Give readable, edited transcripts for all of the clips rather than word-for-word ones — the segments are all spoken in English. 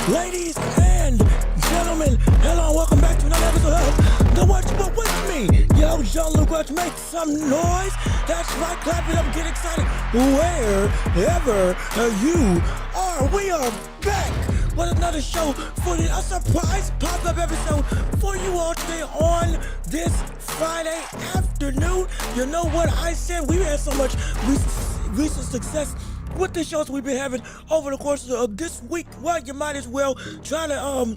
Ladies and gentlemen, hello, welcome back to another episode of The Welch with me. Yo, Jean-Luc Welch, make some noise. That's right, clap it up, get excited. Wherever you are, we are back with another show for you. A surprise pop-up episode for you all today on this Friday afternoon. You know what I said? We had so much recent success with the shows we've been having over the course of this week. Well, you might as well try to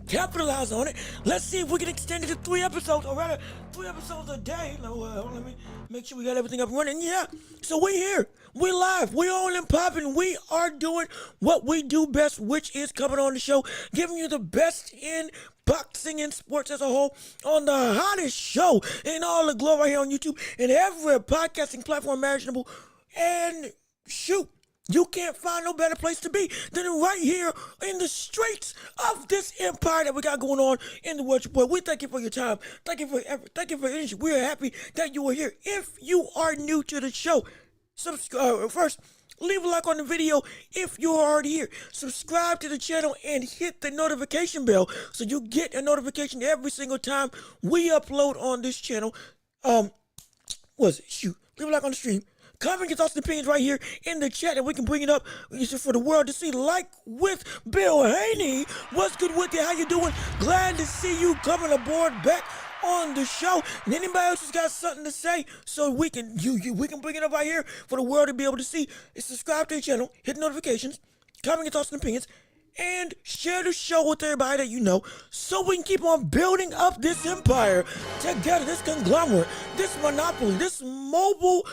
capitalize on it. Let's see if we can extend it to 3 episodes, or rather 3 episodes a day. No, let me make sure we got everything up and running. Yeah, so we here, we live, we on and popping. We are doing what we do best, which is coming on the show, giving you the best in boxing and sports as a whole on the hottest show in all the globe right here on YouTube and every podcasting platform imaginable. And shoot, you can't find no better place to be than right here in the streets of this empire that we got going on in the Welch Report. We thank you for your time. Thank you for effort. Thank you for your energy. We are happy that you are here. If you are new to the show, subscribe first. Leave a like on the video if you're already here. Subscribe to the channel and hit the notification bell so you get a notification every single time we upload on this channel. Leave a like on the stream. Comment your thoughts and opinions right here in the chat, and we can bring it up for the world to see. Like with Bill Haney. What's good with you? How you doing? Glad to see you coming aboard back on the show. And anybody else who's got something to say, so we can we can bring it up right here for the world to be able to see. Subscribe to the channel, hit notifications, comment your thoughts and opinions, and share the show with everybody that you know, so we can keep on building up this empire together, this conglomerate, this monopoly, this mobile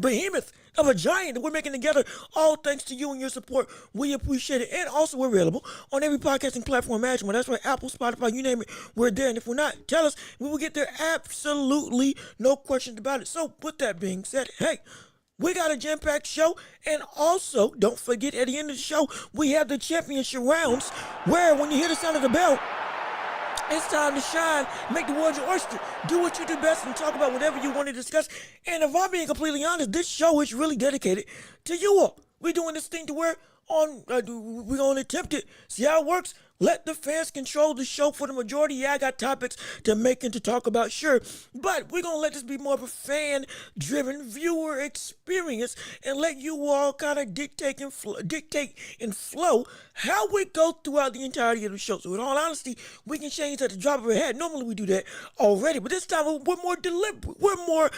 behemoth of a giant that we're making together, all thanks to you and your support. We appreciate it. And also, we're available on every podcasting platform imaginable. That's right, Apple, Spotify, you name it, we're there. And if we're not, tell us, we will get there, absolutely no questions about it. So with that being said, hey, we got a jam-packed show, and also, don't forget, at the end of the show, we have the championship rounds, where when you hear the sound of the bell, it's time to shine, make the world your oyster, do what you do best, and talk about whatever you want to discuss. And if I'm being completely honest, this show is really dedicated to you all. We're doing this thing to where we're going to attempt it, see how it works. Let the fans control the show for the majority. Yeah, I got topics to make and to talk about, sure. But we're going to let this be more of a fan-driven viewer experience and let you all kind of dictate and flow how we go throughout the entirety of the show. So in all honesty, we can change at the drop of a hat. Normally we do that already, but this time we're more deliberate. We're more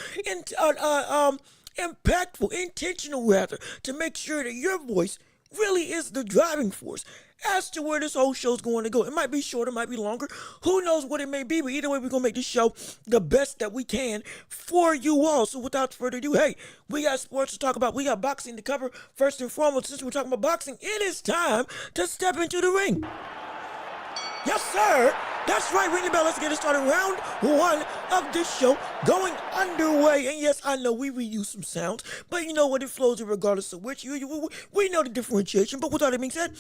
impactful, intentional rather, to make sure that your voice really is the driving force as to where this whole show's going to go. It might be shorter, it might be longer. Who knows what it may be, but either way, we're going to make this show the best that we can for you all. So without further ado, hey, we got sports to talk about. We got boxing to cover. First and foremost, since we're talking about boxing, it is time to step into the ring. Yes, sir. That's right, ring the bell. Let's get it started. Round 1 of this show going underway. And yes, I know we reuse some sounds, but you know what? It flows regardless of which. We know the differentiation. But with all that being said,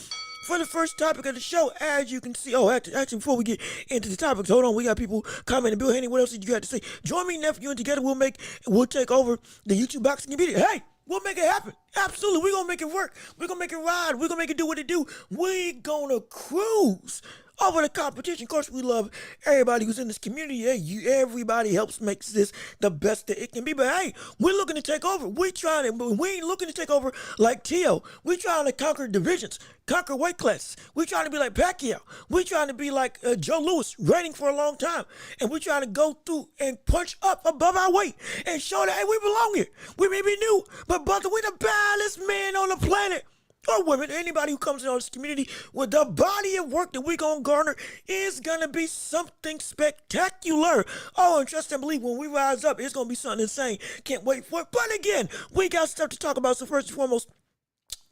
for the first topic of the show, as you can see, actually, before we get into the topics, hold on, we got people commenting. Bill Haney, what else did you have to say? Join me, nephew, and together we'll take over the YouTube boxing community. Hey, we'll make it happen. Absolutely. We're going to make it work. We're going to make it ride. We're going to make it do what it do. We're going to cruise over the competition. Of course, we love everybody who's in this community. Hey, everybody helps makes this the best that it can be. But hey, we're looking to take over. We ain't looking to take over like Tio. We're trying to conquer divisions, conquer weight classes. We're trying to be like Pacquiao. We're trying to be like Joe Louis, reigning for a long time. And we're trying to go through and punch up above our weight and show that, hey, we belong here. We may be new, but brother, we're the baddest man on the planet. Or women, anybody who comes into this community with the body of work that we're going to garner is going to be something spectacular. Oh, and trust and believe, when we rise up, it's going to be something insane. Can't wait for it. But again, we got stuff to talk about. So first and foremost,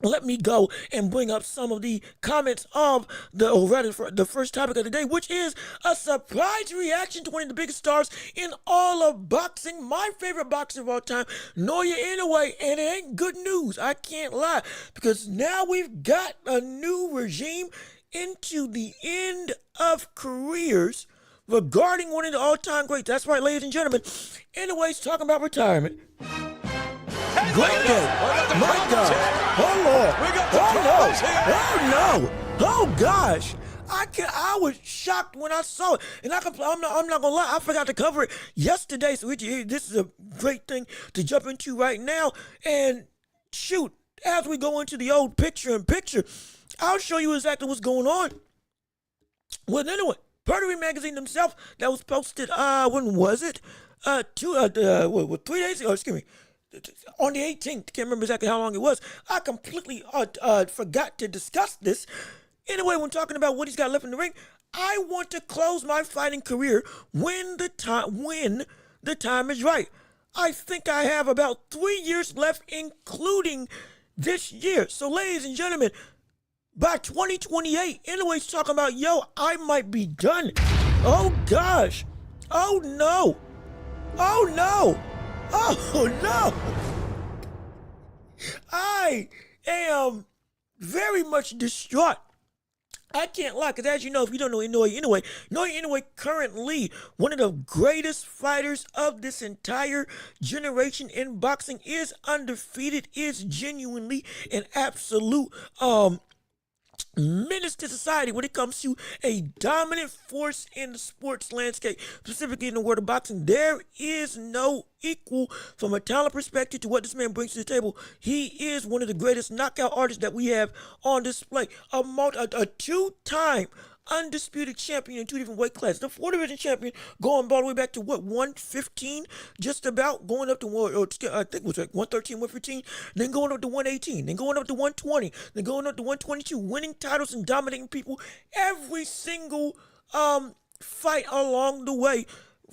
let me go and bring up some of the comments of the first topic of the day, which is a surprise reaction to one of the biggest stars in all of boxing, my favorite boxer of all time, Naoya Inoue, and it ain't good news, I can't lie, because now we've got a new regime into the end of careers regarding one of the all-time greats. That's right, ladies and gentlemen, Inoue's talking about retirement. Great day. My God. Oh, Lord. Oh, no. Oh no! Oh gosh! I was shocked when I saw it, and I'm not gonna lie. I forgot to cover it yesterday, so this is a great thing to jump into right now. And shoot, as we go into the old picture, I'll show you exactly what's going on. Well, anyway, Pertwee magazine themselves, that was posted. When was it? 3 days ago. Excuse me. On the 18th, can't remember exactly how long it was. I completely forgot to discuss this. Anyway, when talking about what he's got left in the ring, I want to close my fighting career when the time is right. I think I have about 3 years left, including this year. So, ladies and gentlemen, by 2028, Inoue's talking about, yo, I might be done. Oh gosh. Oh no. Oh no. Oh no! I am very much distraught. I can't lie, because as you know, if you don't know Naoya Inoue currently one of the greatest fighters of this entire generation in boxing, is undefeated, is genuinely an absolute menace to society when it comes to a dominant force in the sports landscape, specifically in the world of boxing. There is no equal from a talent perspective to what this man brings to the table. He is one of the greatest knockout artists that we have on display. A two-time undisputed champion in 2 different weight classes. The 4 division champion, going all the way back to 115, just about, going up to I think it was like 113, 115, then going up to 118, then going up to 120, then going up to 122, winning titles and dominating people every single fight along the way.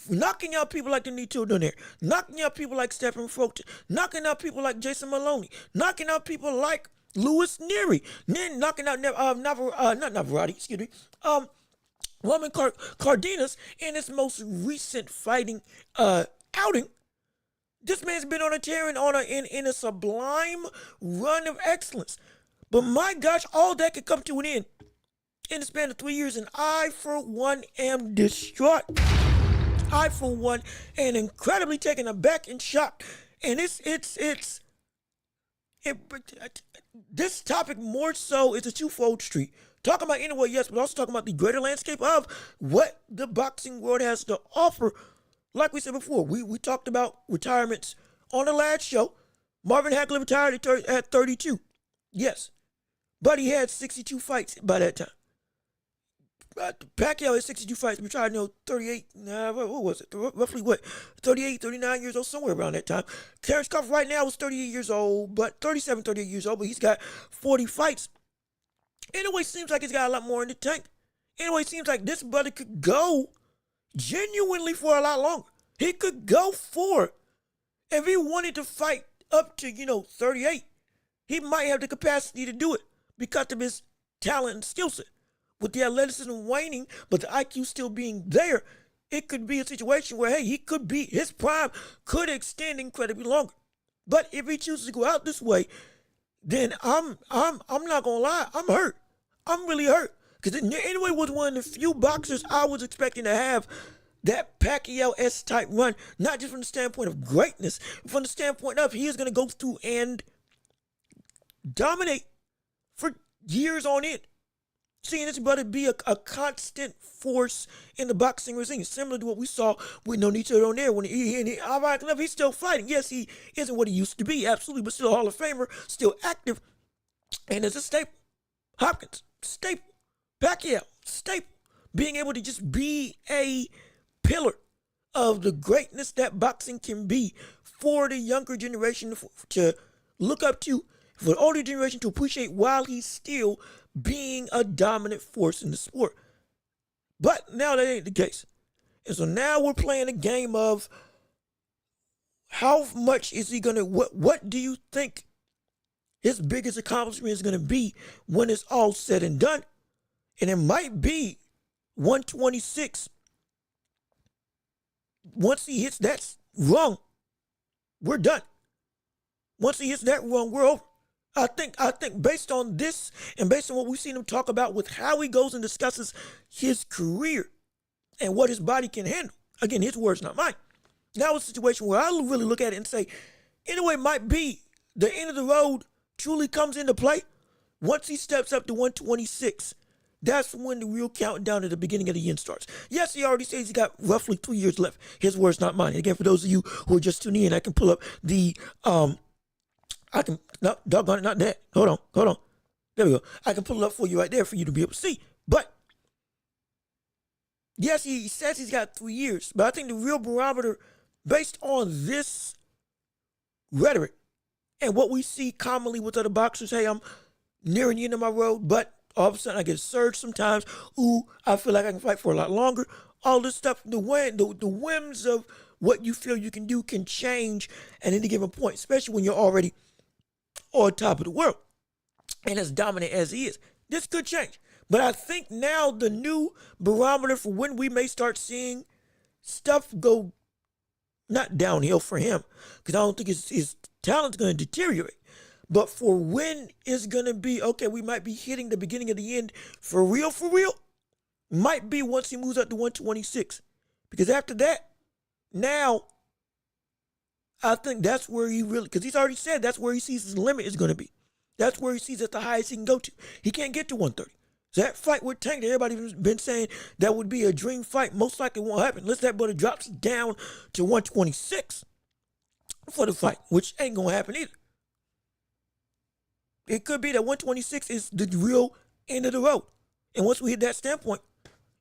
Knocking out people like the Nito Donaire, knocking out people like Stephen Fulton, knocking out people like Jason Maloney, knocking out people like Louis Neary, then knocking out Roman Cardenas in his most recent fighting outing. This man's been on a tear and in a sublime run of excellence. But my gosh, all that could come to an end in the span of 3 years, and I, for one, am distraught. I, for one, am incredibly taken aback and shocked. And this topic more so is a twofold street. Talking about Inoue, yes, but also talking about the greater landscape of what the boxing world has to offer. Like we said before, we talked about retirements on the last show. Marvin Hagler retired at 32. Yes. But he had 62 fights by that time. Pacquiao had 62 fights, retired, 38, what was it? Roughly 38, 39 years old, somewhere around that time. Terrence Crawford right now is 38 years old, but 37, 38 years old, but he's got 40 fights. Anyway, seems like he's got a lot more in the tank. Anyway, seems like this brother could go genuinely for a lot longer. He could go for it. If he wanted to fight up to, 38, he might have the capacity to do it because of his talent and skill set. With the athleticism waning, but the IQ still being there, it could be a situation where, hey, his prime could extend incredibly longer. But if he chooses to go out this way, then I'm not gonna lie, I'm hurt. I'm really hurt. Because Inoue was one of the few boxers I was expecting to have that Pacquiao-esque type run, not just from the standpoint of greatness, but from the standpoint of he is gonna go through and dominate for years on end. Seeing this brother be a constant force in the boxing ring, similar to what we saw with Nonito Donaire when he's still fighting. Yes, he isn't what he used to be, absolutely, but still a Hall of Famer, still active, and as a staple. Hopkins, staple. Pacquiao, staple. Being able to just be a pillar of the greatness that boxing can be for the younger generation to look up to, for the older generation to appreciate while he's still being a dominant force in the sport. But now that ain't the case. And so now we're playing a game of how much is he gonna, what do you think his biggest accomplishment is gonna be when it's all said and done? And it might be 126. Once he hits that rung, we're done. Once he hits that rung, we're over. I think based on this and based on what we've seen him talk about with how he goes and discusses his career and what his body can handle. Again, his words, not mine. Now it's a situation where I really look at it and say, Inoue might be the end of the road truly comes into play Once he steps up to 126, that's when the real countdown at the beginning of the end starts. Yes, he already says he got roughly 3 years left. His words, not mine. Again, for those of you who are just tuning in, I can pull up the no, doggone it, not that. Hold on. There we go. I can pull it up for you right there for you to be able to see. But yes, he says he's got 3 years, but I think the real barometer, based on this rhetoric and what we see commonly with other boxers, hey, I'm nearing the end of my road, but all of a sudden I get a surge sometimes. Ooh, I feel like I can fight for a lot longer. All this stuff, the whims of what you feel you can do can change at any given point, especially when you're already on top of the world and as dominant as he is. This could change. But I think now the new barometer for when we may start seeing stuff go not downhill for him, because I don't think his talent's going to deteriorate. But for when it's going to be, okay, we might be hitting the beginning of the end for real, might be once he moves up to 126. Because after that, now, I think that's where he really, because he's already said that's where he sees his limit is going to be. That's where he sees at the highest he can go to. He can't get to 130. So that fight with Tank, everybody's been saying that would be a dream fight, most likely won't happen unless that brother drops down to 126 for the fight, which ain't going to happen either. It could be that 126 is the real end of the road. And once we hit that standpoint,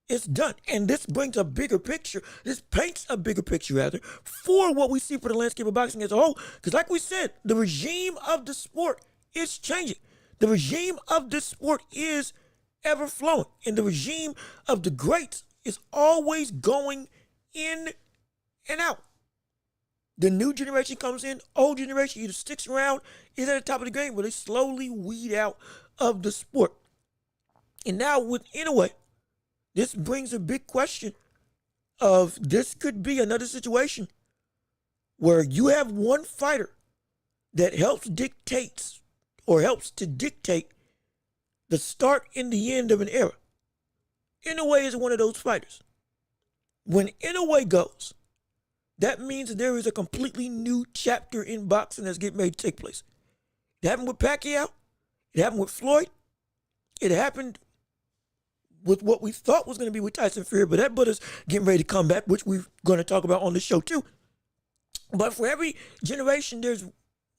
it's done. And this brings a bigger picture. This paints a bigger picture, rather, for what we see for the landscape of boxing as a whole. Because like we said, the regime of the sport is changing. The regime of this sport is ever flowing. And the regime of the greats is always going in and out. The new generation comes in, old generation either sticks around, is at the top of the game, but they slowly weed out of the sport. And now with Inoue, this brings a big question of this could be another situation where you have one fighter that helps to dictate the start and the end of an era. Inoue is one of those fighters. When Inoue goes, that means that there is a completely new chapter in boxing that's getting ready to take place. It happened with Pacquiao. It happened with Floyd. It happened with what we thought was going to be with Tyson Fury, but that brother's getting ready to come back, which we're going to talk about on this show too. But for every generation, there's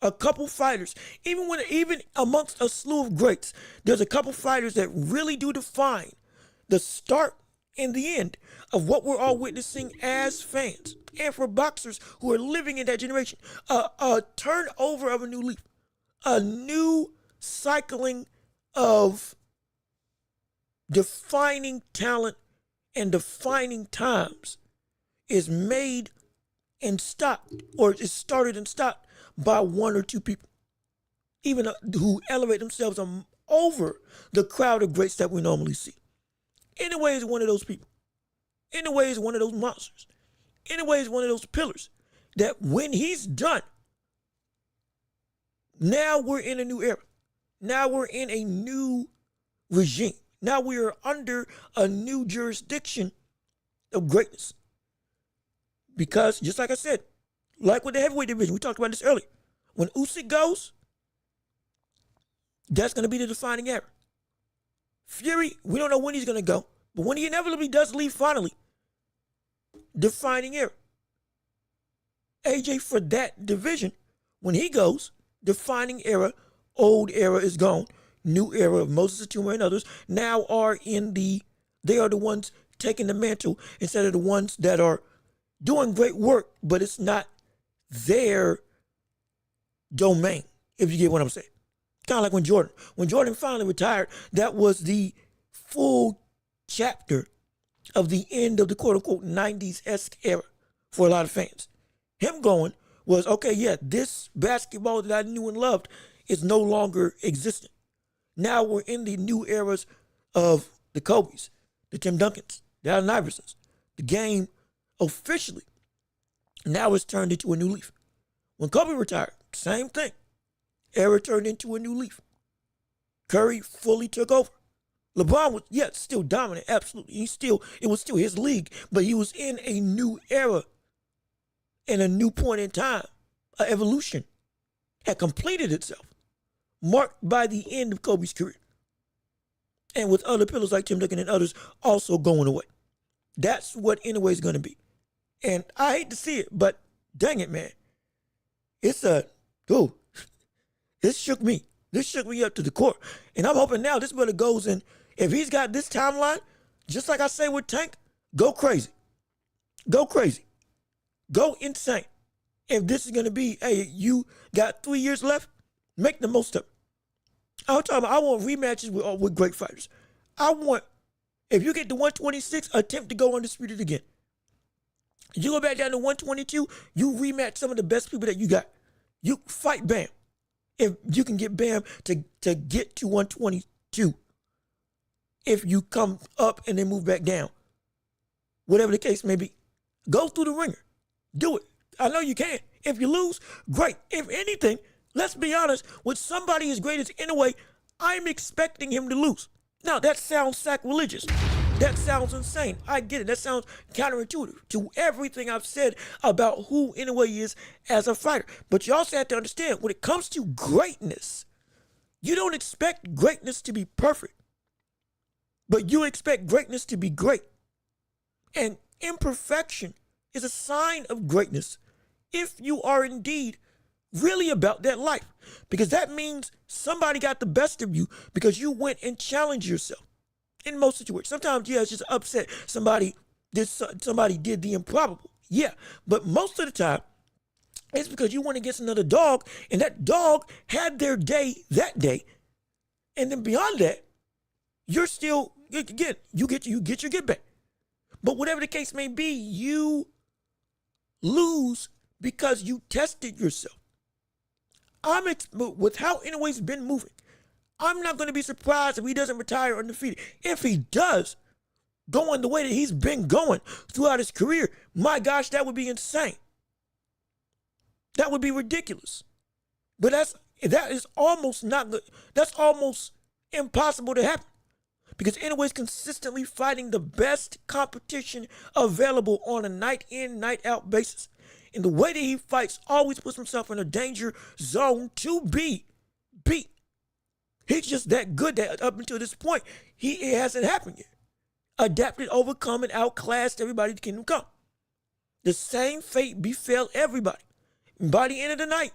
a couple fighters, even amongst a slew of greats, there's a couple fighters that really do define the start and the end of what we're all witnessing as fans, and for boxers who are living in that generation. A turnover of a new leaf, a new cycling of defining talent and defining times is made and stopped, or is started and stopped by one or two people, even who elevate themselves over the crowd of greats that we normally see. Inoue is one of those people. Inoue is one of those monsters. Inoue is one of those pillars that when he's done, now we're in a new era. Now we're in a new regime. Now we are under a new jurisdiction of greatness. Because, just like I said, like with the heavyweight division, we talked about this earlier. When Usyk goes, that's going to be the defining era. Fury, we don't know when he's going to go, but when he inevitably does leave finally, defining era. AJ for that division, when he goes, defining era, old era is gone. New era of Moses Atuma and others now they are the ones taking the mantle instead of the ones that are doing great work, but it's not their domain, if you get what I'm saying. Kind of like when Jordan finally retired, that was the full chapter of the end of the quote-unquote 90s-esque era for a lot of fans. Him going was, okay, yeah, this basketball that I knew and loved is no longer existent. Now we're in the new eras of the Kobes, the Tim Duncans, the Allen Iversons. The game officially now is turned into a new leaf. When Kobe retired, same thing. Era turned into a new leaf. Curry fully took over. LeBron was, still dominant, absolutely. It was still his league, but he was in a new era and a new point in time. An evolution had completed itself. marked by the end of Kobe's career. And with other pillars like Tim Duncan and others also going away. That's what Inoue is going to be. And I hate to see it, but dang it, man. It's this shook me. This shook me up to the core. And I'm hoping now this brother goes in. If he's got this timeline, just like I say with Tank, go crazy. Go crazy. Go insane. If this is going to be, hey, you got 3 years left, make the most of it. I'm talking about, I want rematches with great fighters. I want, if you get to 126, attempt to go undisputed again. You go back down to 122, you rematch some of the best people that you got. You fight Bam. If you can get Bam to get to 122. If you come up and then move back down. Whatever the case may be. Go through the ringer. Do it. I know you can. If you lose, great. If anything, let's be honest, with somebody as great as Inoue, I'm expecting him to lose. Now, that sounds sacrilegious. That sounds insane. I get it. That sounds counterintuitive to everything I've said about who Inoue is as a fighter. But you also have to understand, when it comes to greatness, you don't expect greatness to be perfect. But you expect greatness to be great. And imperfection is a sign of greatness if you are indeed really about that life. Because that means somebody got the best of you because you went and challenged yourself. In most situations. Sometimes, yeah, it's just upset. Somebody did the improbable. Yeah. But most of the time, it's because you went against another dog, and that dog had their day that day. And then beyond that, you're still, again, you get your get back. But whatever the case may be, you lose because you tested yourself. With how Inoue's been moving, I'm not going to be surprised if he doesn't retire undefeated. If he does, going the way that he's been going throughout his career, my gosh, that would be insane. That would be ridiculous. But that is almost not good. That's almost impossible to happen. Because Inoue's consistently fighting the best competition available on a night in, night out basis. And the way that he fights always puts himself in a danger zone to be beat. He's just that good that up until this point, it hasn't happened yet. Adapted, overcome, and outclassed everybody to Kingdom Come. The same fate befell everybody. And by the end of the night,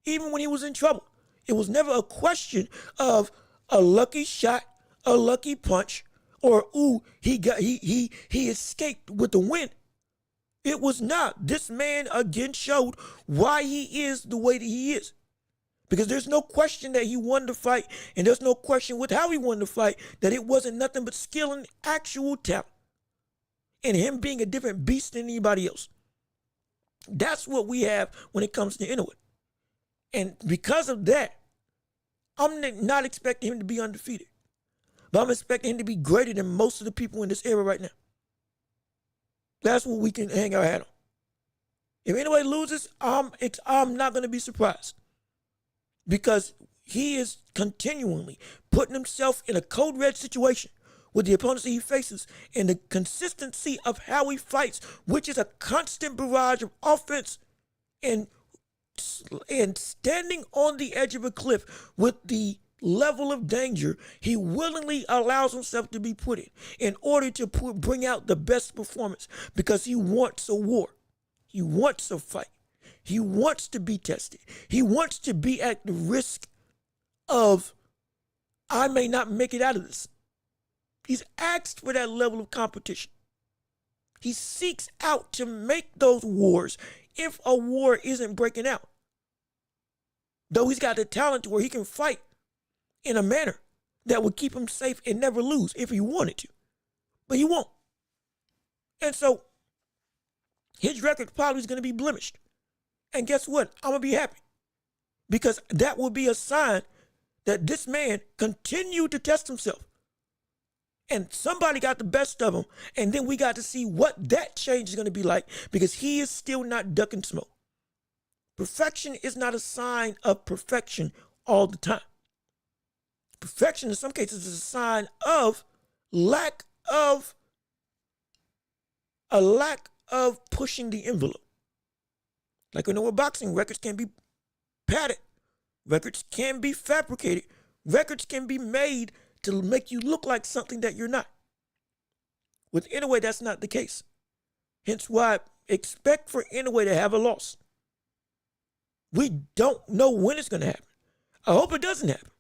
even when he was in trouble, it was never a question of a lucky shot, a lucky punch, or ooh, he escaped with the win. It was not. This man again showed why he is the way that he is. Because there's no question that he won the fight, and there's no question with how he won the fight that it wasn't nothing but skill and actual talent. And him being a different beast than anybody else. That's what we have when it comes to Inoue. And because of that, I'm not expecting him to be undefeated. But I'm expecting him to be greater than most of the people in this era right now. That's what we can hang our hat on. If Inoue loses, I'm not going to be surprised. Because he is continually putting himself in a code red situation with the opponents that he faces, and the consistency of how he fights, which is a constant barrage of offense and standing on the edge of a cliff with the level of danger he willingly allows himself to be put in order to bring out the best performance, because he wants a war. He wants a fight. He wants to be tested. He wants to be at the risk of, I may not make it out of this. He's asked for that level of competition. He seeks out to make those wars if a war isn't breaking out. Though he's got the talent to where he can fight in a manner that would keep him safe and never lose if he wanted to. But he won't. And so his record probably is going to be blemished. And guess what? I'm going to be happy. Because that will be a sign that this man continued to test himself. And somebody got the best of him. And then we got to see what that change is going to be like, because he is still not ducking smoke. Perfection is not a sign of perfection all the time. Perfection in some cases is a sign of a lack of pushing the envelope. Like we know, boxing records can be padded Records can be fabricated. Records can be made to make you look like something that you're not. With Inoue, that's not the case. Hence why expect for Inoue to have a loss. We don't know when it's going to happen. I hope it doesn't happen.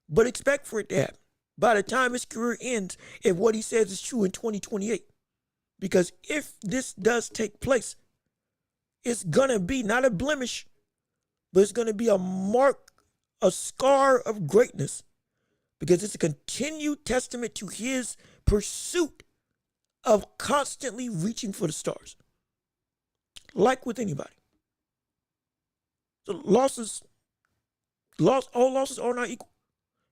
But expect for it to happen. By the time his career ends, if what he says is true in 2028. Because if this does take place, it's going to be not a blemish, but it's going to be a mark, a scar of greatness. Because it's a continued testament to his pursuit of constantly reaching for the stars. Like with anybody. So all losses are not equal.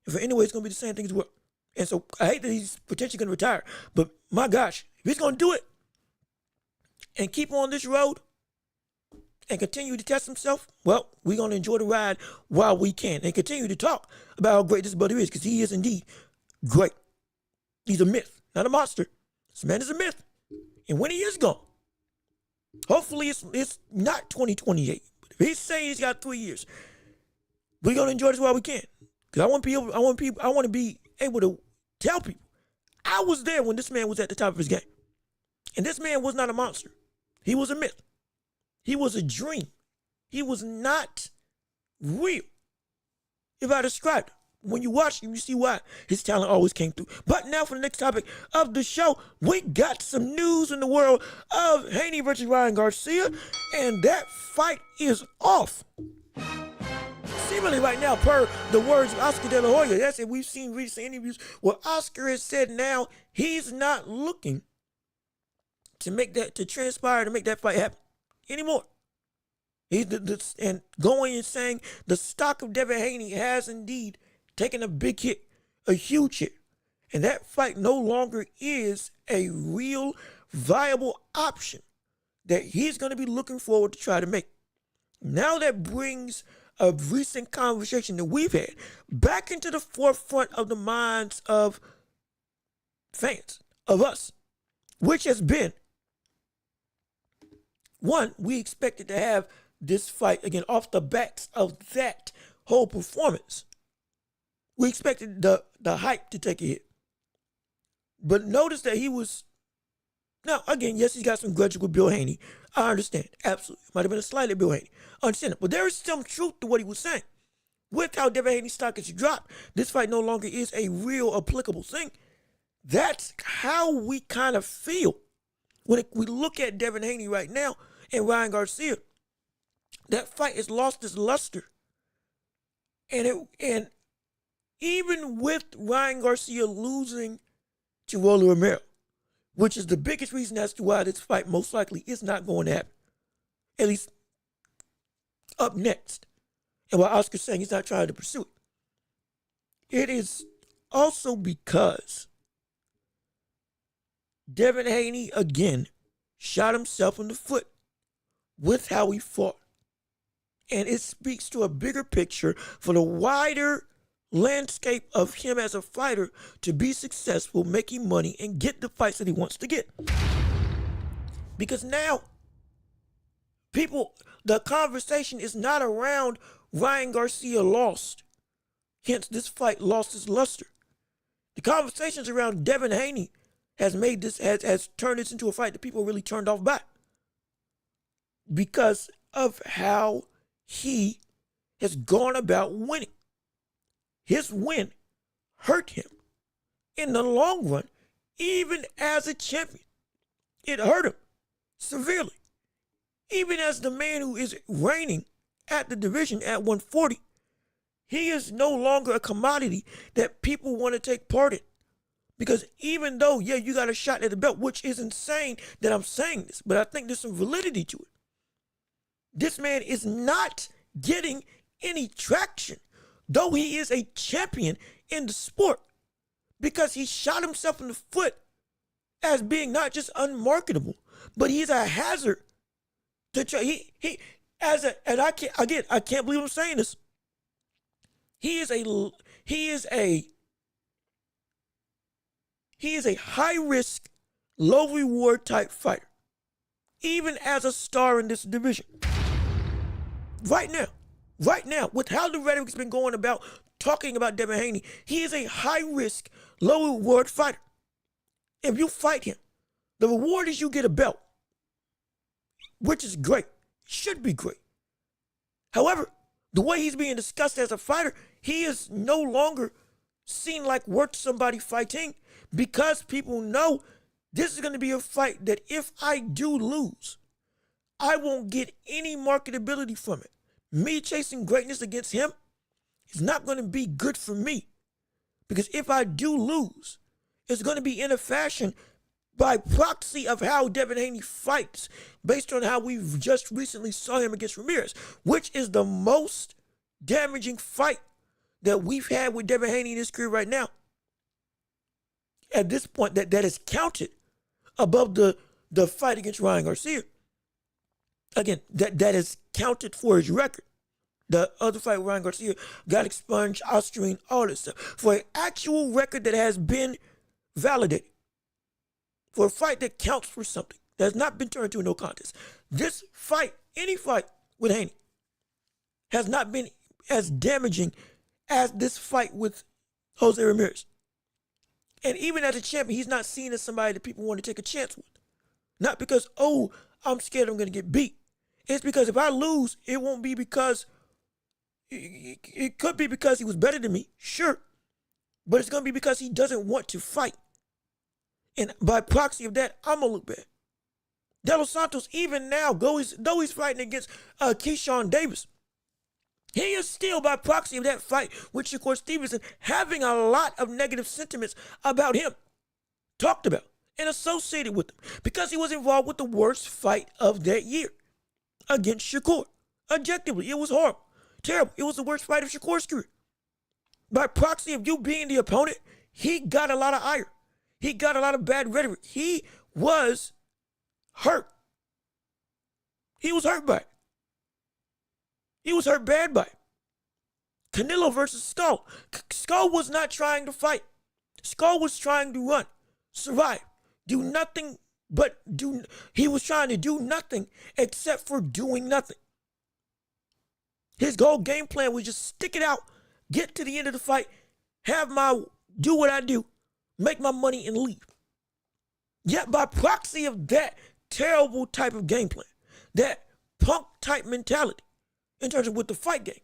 And for Inoue, it's going to be the same thing as well. And so I hate that he's potentially going to retire. But my gosh, if he's going to do it and keep on this road and continue to test himself, well, we're going to enjoy the ride while we can and continue to talk about how great this brother is, because he is indeed great. He's a myth, not a monster. This man is a myth. And when he is gone, hopefully it's not 2028. But if he's saying he's got 3 years, we're going to enjoy this while we can. Because I want to be able to tell people, I was there when this man was at the top of his game. And this man was not a monster. He was a myth. He was a dream. He was not real. If I described him, when you watch him, you see why his talent always came through. But now for the next topic of the show, we got some news in the world of Haney versus Ryan Garcia, and that fight is off. Seemingly right now, per the words of Oscar De La Hoya, that's it. We've seen recent interviews where Oscar has said now he's not looking to transpire to make that fight happen anymore. And going and saying the stock of Devin Haney has indeed taken a big hit, a huge hit. And that fight no longer is a real viable option that he's going to be looking forward to try to make. Now that brings a recent conversation that we've had back into the forefront of the minds of fans, of us, which has been, one, we expected to have this fight, again, off the backs of that whole performance. We expected the hype to take a hit. But notice that he was, now, again, yes, he's got some grudge with Bill Haney. I understand, absolutely. Might have been a slight at Bill Haney. I understand it. But there is some truth to what he was saying. With how Devin Haney's stock has dropped, this fight no longer is a real applicable thing. That's how we kind of feel when we look at Devin Haney right now and Ryan Garcia. That fight has lost its luster. And even with Ryan Garcia losing to Rolly Romero, which is the biggest reason as to why this fight most likely is not going to happen, at least up next, and why Oscar's saying he's not trying to pursue it. It is also because Devin Haney, again, shot himself in the foot with how he fought. And it speaks to a bigger picture for the wider landscape of him as a fighter to be successful, making money, and get the fights that he wants to get. Because now, the conversation is not around Ryan Garcia lost. Hence, this fight lost its luster. The conversations around Devin Haney has turned this into a fight that people are really turned off by. Because of how he has gone about winning. His win hurt him in the long run, even as a champion. It hurt him severely. Even as the man who is reigning at the division at 140, he is no longer a commodity that people want to take part in. Because even though, yeah, you got a shot at the belt, which is insane that I'm saying this, but I think there's some validity to it. This man is not getting any traction, though he is a champion in the sport, because he shot himself in the foot as being not just unmarketable, but he's a hazard to try. I can't believe I'm saying this. He is a high risk, low reward type fighter, even as a star in this division. Right now, Right now, with how the rhetoric's been going about talking about Devin Haney, he is a high-risk, low-reward fighter. If you fight him, the reward is you get a belt, which is great. Should be great. However, the way he's being discussed as a fighter, he is no longer seen like worth somebody fighting because people know this is going to be a fight that if I do lose, I won't get any marketability from it. Me chasing greatness against him is not going to be good for me because if I do lose, it's going to be in a fashion by proxy of how Devin Haney fights based on how we've just recently saw him against Ramirez, which is the most damaging fight that we've had with Devin Haney in his career right now. At this point, that is counted above the fight against Ryan Garcia. Again, that is counted for his record. The other fight with Ryan Garcia got expunged, Austrian, all this stuff. For an actual record that has been validated. For a fight that counts for something. That has not been turned into a no contest. This fight, any fight with Haney, has not been as damaging as this fight with Jose Ramirez. And even as a champion, he's not seen as somebody that people want to take a chance with. Not because, oh, I'm scared I'm going to get beat. It's because if I lose, it won't be because, it could be because he was better than me, sure. But it's going to be because he doesn't want to fight. And by proxy of that, I'm going to look bad. De Los Santos, even now, though he's fighting against Keyshawn Davis, he is still, by proxy of that fight with Shakur Stevenson, having a lot of negative sentiments about him talked about and associated with him because he was involved with the worst fight of that year against Shakur. Objectively, it was horrible, terrible. It was the worst fight of Shakur's career. By proxy of you being the opponent, he got a lot of ire. He got a lot of bad rhetoric. He was hurt. He was hurt by it. He was hurt bad by it. Canelo versus Skull. Skull was not trying to fight. Skull was trying to run, survive, do nothing but do. He was trying to do nothing except for doing nothing. His whole game plan was just stick it out, get to the end of the fight, do what I do, make my money and leave. Yet by proxy of that terrible type of game plan, that punk type mentality, in terms of with the fight game,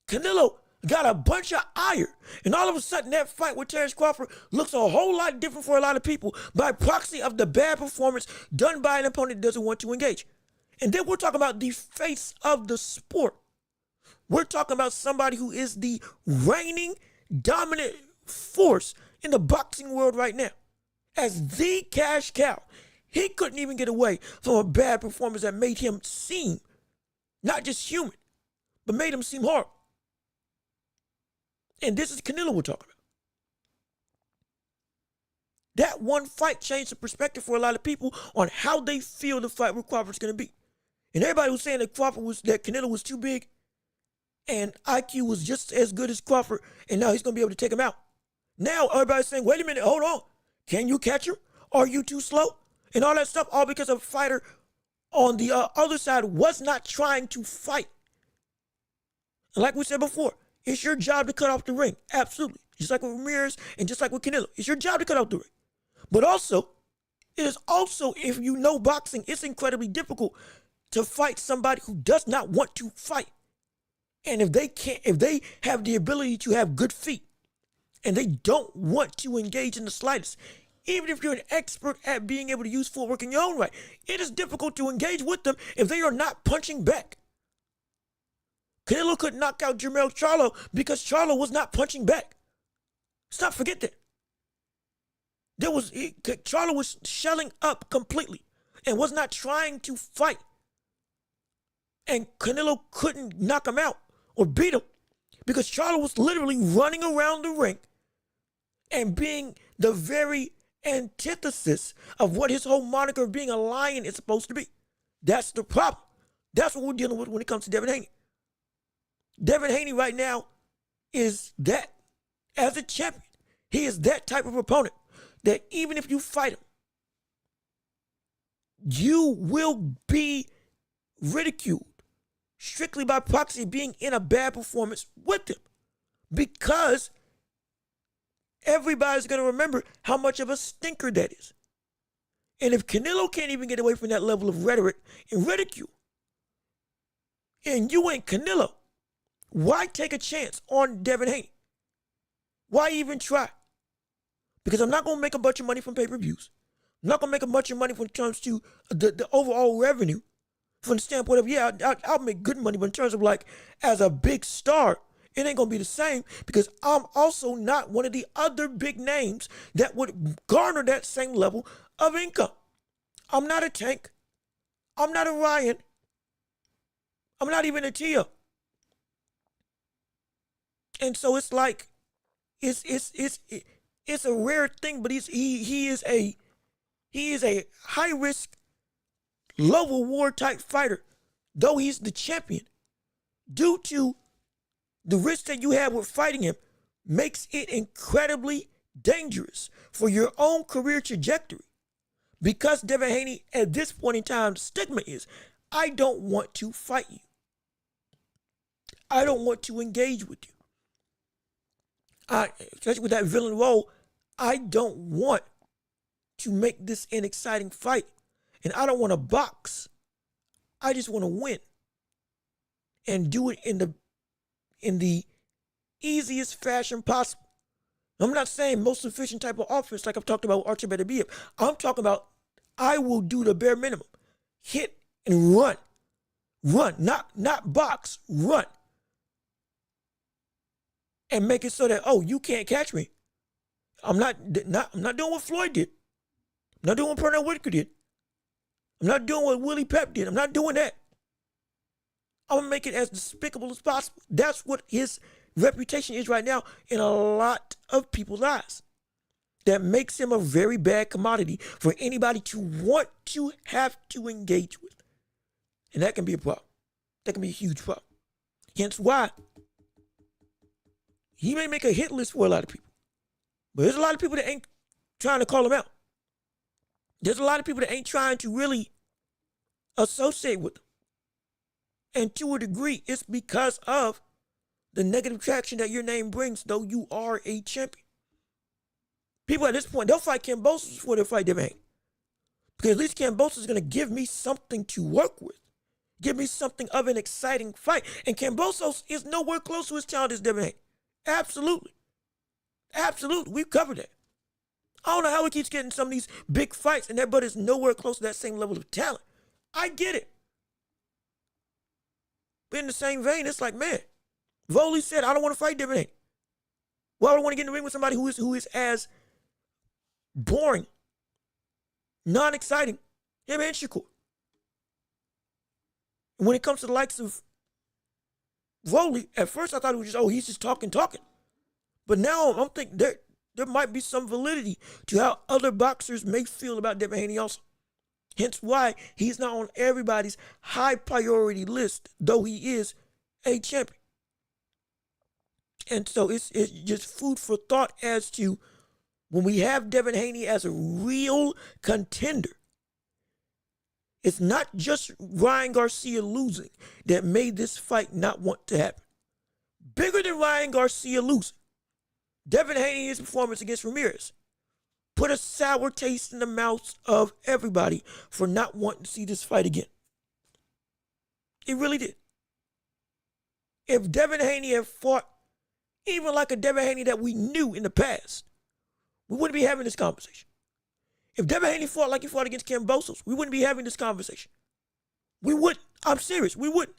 Canelo got a bunch of ire. And all of a sudden, that fight with Terrence Crawford looks a whole lot different for a lot of people by proxy of the bad performance done by an opponent that doesn't want to engage. And then we're talking about the face of the sport. We're talking about somebody who is the reigning dominant force in the boxing world right now. As the cash cow, he couldn't even get away from a bad performance that made him seem not just human, but made him seem horrible. And this is Canelo we're talking about. That one fight changed the perspective for a lot of people on how they feel the fight with Crawford's going to be. And everybody was saying that Canelo was too big and IQ was just as good as Crawford, and now he's going to be able to take him out. Now everybody's saying, wait a minute, hold on. Can you catch him? Are you too slow? And all that stuff, all because a fighter on the other side was not trying to fight. And like we said before, it's your job to cut off the ring. Absolutely. Just like with Ramirez and just like with Canelo. It's your job to cut off the ring. But also, it is also, if you know boxing, it's incredibly difficult to fight somebody who does not want to fight. And if they have the ability to have good feet and they don't want to engage in the slightest, even if you're an expert at being able to use footwork in your own right, it is difficult to engage with them if they are not punching back. Canelo could knock out Jermell Charlo because Charlo was not punching back. Let's not forget that. Charlo was shelling up completely and was not trying to fight. And Canelo couldn't knock him out or beat him because Charlo was literally running around the ring and being the very antithesis of what his whole moniker of being a lion is supposed to be. That's the problem. That's what we're dealing with when it comes to Devin Haney. Devin Haney right now is that, as a champion, he is that type of opponent that even if you fight him, you will be ridiculed strictly by proxy being in a bad performance with him, because everybody's going to remember how much of a stinker that is. And if Canelo can't even get away from that level of rhetoric and ridicule, and you ain't Canelo, why take a chance on Devin Haney? Why even try? Because I'm not going to make a bunch of money from pay-per-views. I'm not going to make a bunch of money when it comes to the overall revenue from the standpoint of, yeah, I'll make good money, but in terms of like as a big star, it ain't going to be the same, because I'm also not one of the other big names that would garner that same level of income. I'm not a Tank. I'm not a Ryan. I'm not even a Tia. And so it's like, it's a rare thing, but he is a high risk, low reward type fighter, though he's the champion. Due to the risk that you have with fighting him, makes it incredibly dangerous for your own career trajectory. Because Devin Haney, at this point in time, the stigma is, I don't want to fight you. I don't want to engage with you. Especially with that villain role, I don't want to make this an exciting fight. And I don't want to box. I just want to win. And do it in the easiest fashion possible. I'm not saying most efficient type of offense like I've talked about with Archie Beterbiev. I'm talking about I will do the bare minimum. Hit and run. Run. Not box. Run. And make it so that, oh, you can't catch me. I'm not doing what Floyd did. I'm not doing what Pernell Whitaker did. I'm not doing what Willie Pep did. I'm not doing that. I'm going to make it as despicable as possible. That's what his reputation is right now in a lot of people's eyes. That makes him a very bad commodity for anybody to want to have to engage with. And that can be a problem. That can be a huge problem. Hence why he may make a hit list for a lot of people. But there's a lot of people that ain't trying to call him out. There's a lot of people that ain't trying to really associate with him. And to a degree, it's because of the negative traction that your name brings, though you are a champion. People at this point, they'll fight Kambosos before they fight Devin Haney. Because at least Kambosos is going to give me something to work with. Give me something of an exciting fight. And Kambosos is nowhere close to his talent as Devin Haney. Absolutely. Absolutely. We've covered that. I don't know how he keeps getting some of these big fights and that, but it's nowhere close to that same level of talent. I get it. But in the same vein, it's like, man, Voley said, I don't want to fight Devin Haney. Why would I want to get in the ring with somebody who is as boring, non-exciting, him and Shakur? And when it comes to the likes of Voley, at first I thought it was just, oh, he's just talking. But now I'm thinking there might be some validity to how other boxers may feel about Devin Haney also. Hence why he's not on everybody's high priority list, though he is a champion. And so it's just food for thought as to when we have Devin Haney as a real contender. It's not just Ryan Garcia losing that made this fight not want to happen. Bigger than Ryan Garcia losing, Devin Haney's performance against Ramirez put a sour taste in the mouths of everybody for not wanting to see this fight again. It really did. If Devin Haney had fought even like a Devin Haney that we knew in the past, we wouldn't be having this conversation. If Devin Haney fought like he fought against Kambosos, we wouldn't be having this conversation. We wouldn't. I'm serious. We wouldn't.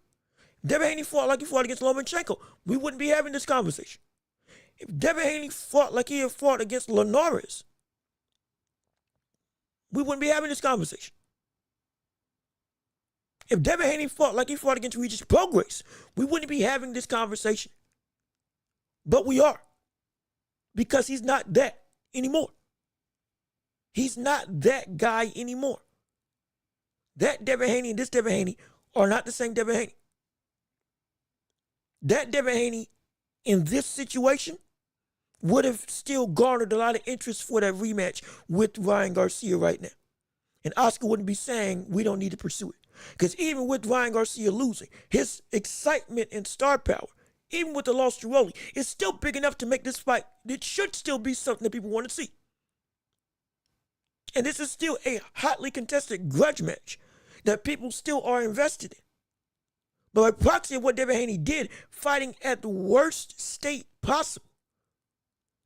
If Devin Haney fought like he fought against Lomachenko, we wouldn't be having this conversation. If Devin Haney fought like he had fought against Linares, we wouldn't be having this conversation. If Devin Haney fought like he fought against Regis Prograis, we wouldn't be having this conversation. But we are. Because he's not that anymore. He's not that guy anymore. That Devin Haney and this Devin Haney are not the same Devin Haney. That Devin Haney in this situation would have still garnered a lot of interest for that rematch with Ryan Garcia right now. And Oscar wouldn't be saying we don't need to pursue it. Because even with Ryan Garcia losing, his excitement and star power, even with the loss to Rolly, is still big enough to make this fight. It should still be something that people want to see. And this is still a hotly contested grudge match that people still are invested in. But by proxy of what Devin Haney did, fighting at the worst state possible.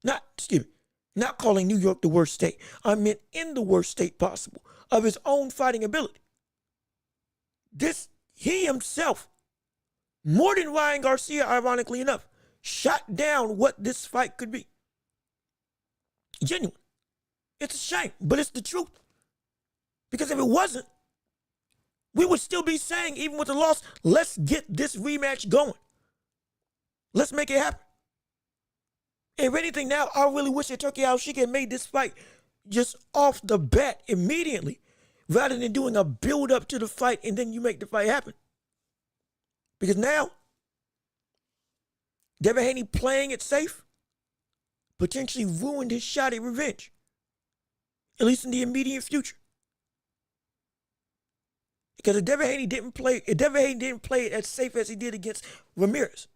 Not calling New York the worst state. I meant in the worst state possible of his own fighting ability. He himself, more than Ryan Garcia, ironically enough, shot down what this fight could be. Genuine. It's a shame, but it's the truth. Because if it wasn't, we would still be saying, even with the loss, let's get this rematch going. Let's make it happen. If anything, now I really wish that Turkey Al-Sheikh had made this fight just off the bat immediately, rather than doing a build-up to the fight and then you make the fight happen. Because now, Devin Haney playing it safe potentially ruined his shot at revenge, at least in the immediate future. Because if Devin Haney didn't play it as safe as he did against Ramirez,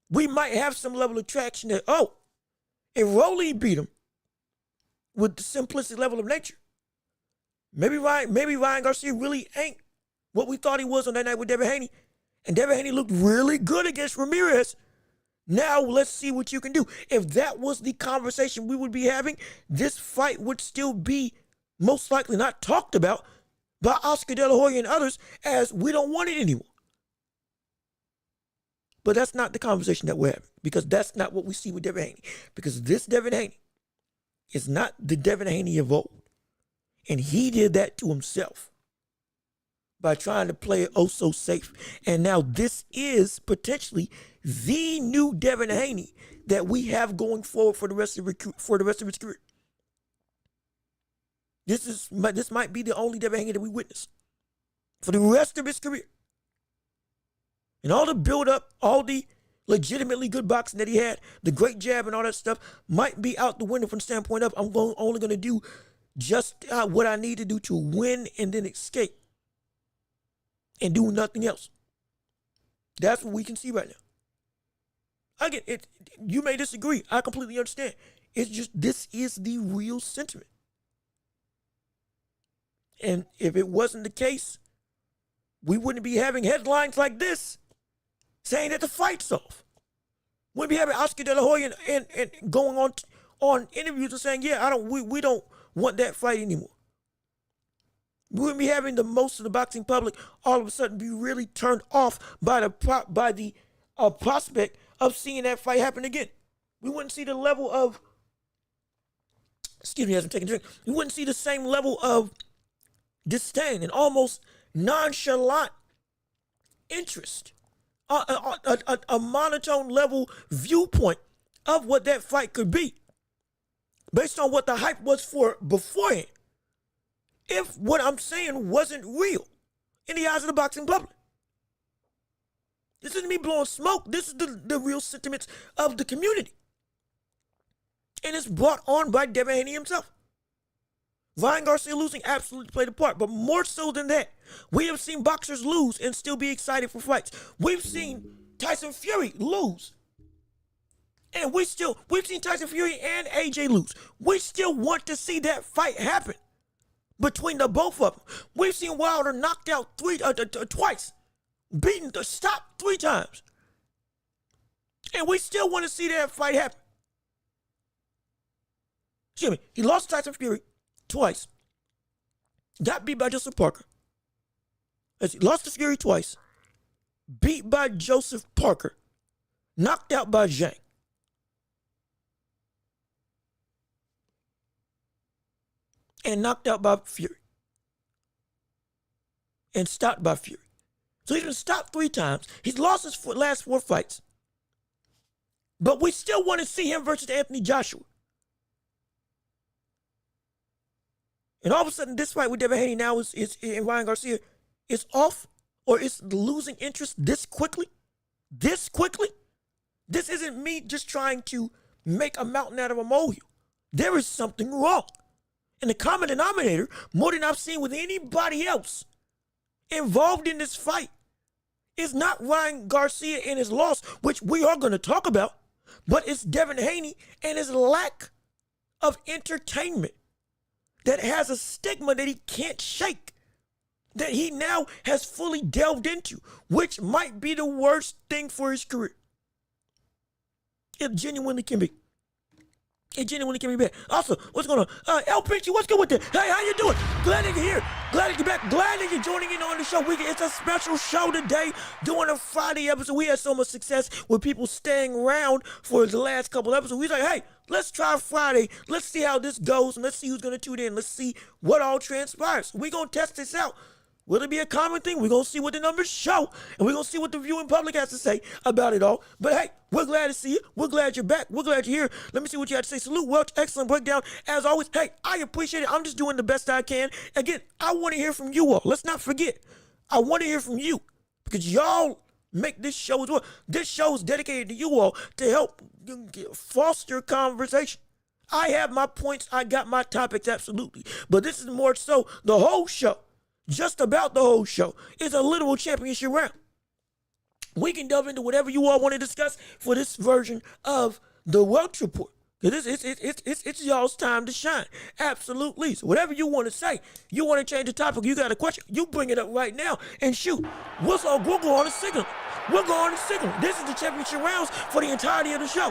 we might have some level of traction that, if Rolly beat him with the simplistic level of nature, maybe Ryan Garcia really ain't what we thought he was on that night with Devin Haney. And Devin Haney looked really good against Ramirez. Now let's see what you can do. If that was the conversation we would be having, this fight would still be most likely not talked about by Oscar De La Hoya and others as we don't want it anymore. But that's not the conversation that we're having, because that's not what we see with Devin Haney. Because this Devin Haney is not the Devin Haney of old. And he did that to himself by trying to play it oh so safe. And now this is potentially the new Devin Haney that we have going forward for the rest of his career. This might be the only Devin Haney that we witness for the rest of his career. And all the build-up, all the legitimately good boxing that he had, the great jab and all that stuff might be out the window from the standpoint of only going to do just what I need to do to win and then escape and do nothing else. That's what we can see right now. Again, you may disagree. I completely understand. It's just this is the real sentiment. And if it wasn't the case, we wouldn't be having headlines like this saying that the fight's off. We'd be having Oscar De La Hoya and going on interviews and saying, we don't want that fight anymore. We wouldn't be having most of the boxing public all of a sudden be really turned off by the prospect of seeing that fight happen again. We wouldn't see the level of, excuse me as I'm taking a drink, we wouldn't see the same level of disdain and almost nonchalant interest, a monotone level viewpoint of what that fight could be based on what the hype was for beforehand, if what I'm saying wasn't real in the eyes of the boxing public. This isn't me blowing smoke. This is the real sentiments of the community. And it's brought on by Devin Haney himself. Ryan Garcia losing absolutely played a part, but more so than that, we have seen boxers lose and still be excited for fights. We've seen Tyson Fury lose, and we've seen Tyson Fury and AJ lose. We still want to see that fight happen between the both of them. We've seen Wilder knocked out twice, beaten the stop 3 times, and we still want to see that fight happen. Excuse me, he lost to Tyson Fury twice. Got beat by Joseph Parker. He lost to Fury twice. Beat by Joseph Parker. Knocked out by Zhang. And knocked out by Fury. And stopped by Fury. So he's been stopped 3 times. He's lost his last 4 fights. But we still want to see him versus Anthony Joshua. And all of a sudden, this fight with Devin Haney now is and Ryan Garcia is off, or is losing interest this quickly? This quickly? This isn't me just trying to make a mountain out of a molehill. There is something wrong. And the common denominator, more than I've seen with anybody else involved in this fight, is not Ryan Garcia and his loss, which we are going to talk about, but it's Devin Haney and his lack of entertainment that has a stigma that he can't shake, that he now has fully delved into, which might be the worst thing for his career. It genuinely can be. It genuinely can be bad. Also, what's going on? El Pinchy, what's good with it? Hey, how you doing? Glad that you're here. Glad that you're back. Glad that you're joining in on the show. It's a special show today, doing a Friday episode. We had so much success with people staying around for the last couple episodes. We was like, hey, let's try Friday. Let's see how this goes, and let's see who's going to tune in. Let's see what all transpires. We're going to test this out. Will it be a common thing? We're going to see what the numbers show, and we're going to see what the viewing public has to say about it all. But hey, we're glad to see you. We're glad you're back. We're glad you're here. Let me see what you have to say. Salute, Welch. Excellent breakdown. As always, hey, I appreciate it. I'm just doing the best I can. Again, I want to hear from you all. Let's not forget. I want to hear from you because y'all make this show as well. This show is dedicated to you all to help foster conversation. I have my points. I got my topics, absolutely. But this is more so the whole show. Just about the whole show is a literal championship round. We can delve into whatever you all want to discuss for this version of the Welch Report. It's y'all's time to shine. Absolutely. So whatever you want to say, you want to change the topic, you got a question, you bring it up right now and shoot. We'll go on a signal. We'll go on a signal. This is the championship rounds for the entirety of the show.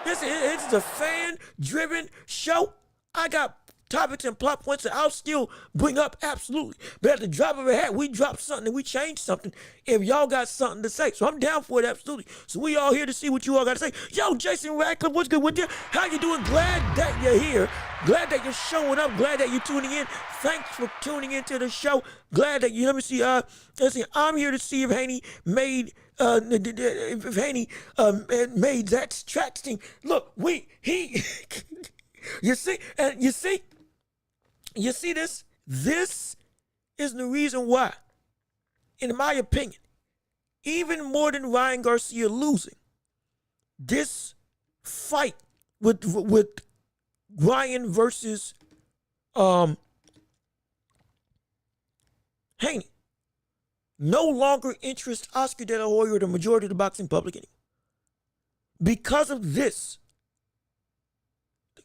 This is a fan-driven show. I got topics and plot points that I'll still bring up, absolutely. But at the drop of a hat, we drop something and we change something if y'all got something to say. So I'm down for it, absolutely. So we all here to see what you all got to say. Yo, Jason Radcliffe, what's good with you? How you doing? Glad that you're here. Glad that you're showing up. Glad that you're tuning in. Thanks for tuning into the show. Glad that you, let me see, I'm here to see if Haney made made that track thing. Look, you see this? This is the reason why, in my opinion, even more than Ryan Garcia losing, this fight with Ryan versus Haney no longer interests Oscar De La Hoya or the majority of the boxing public anymore. Because of this,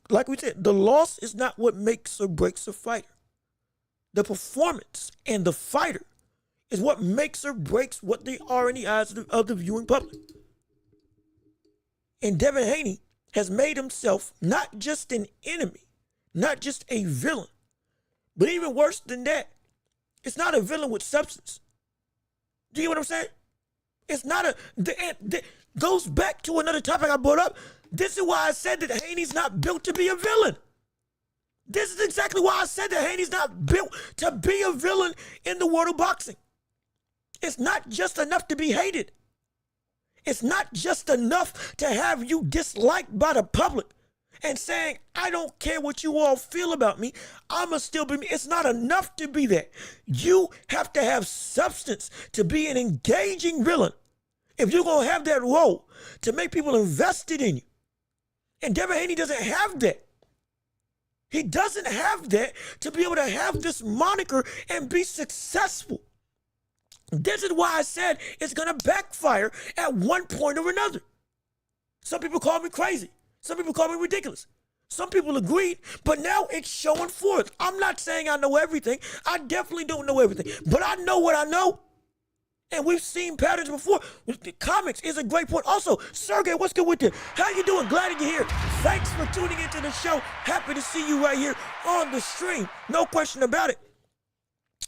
like we said, the loss is not what makes or breaks a fighter. The performance and the fighter is what makes or breaks what they are in the eyes of the viewing public. And Devin Haney has made himself not just an enemy, not just a villain, but even worse than that, it's not a villain with substance. Do you get what I'm saying? It's not goes back to another topic I brought up. This is why I said that Haney's not built to be a villain. This is exactly why I said that Haney's not built to be a villain in the world of boxing. It's not just enough to be hated. It's not just enough to have you disliked by the public and saying, I don't care what you all feel about me, I'ma still be me. It's not enough to be that. You have to have substance to be an engaging villain. If you're going to have that role to make people invested in you. And Devin Haney doesn't have that. He doesn't have that to be able to have this moniker and be successful. This is why I said it's going to backfire at one point or another. Some people call me crazy. Some people call me ridiculous. Some people agreed, but now it's showing forth. I'm not saying I know everything. I definitely don't know everything, but I know what I know. And we've seen patterns before. The comics is a great point. Also, Sergey, what's good with you? How you doing? Glad that you're here. Thanks for tuning into the show. Happy to see you right here on the stream. No question about it.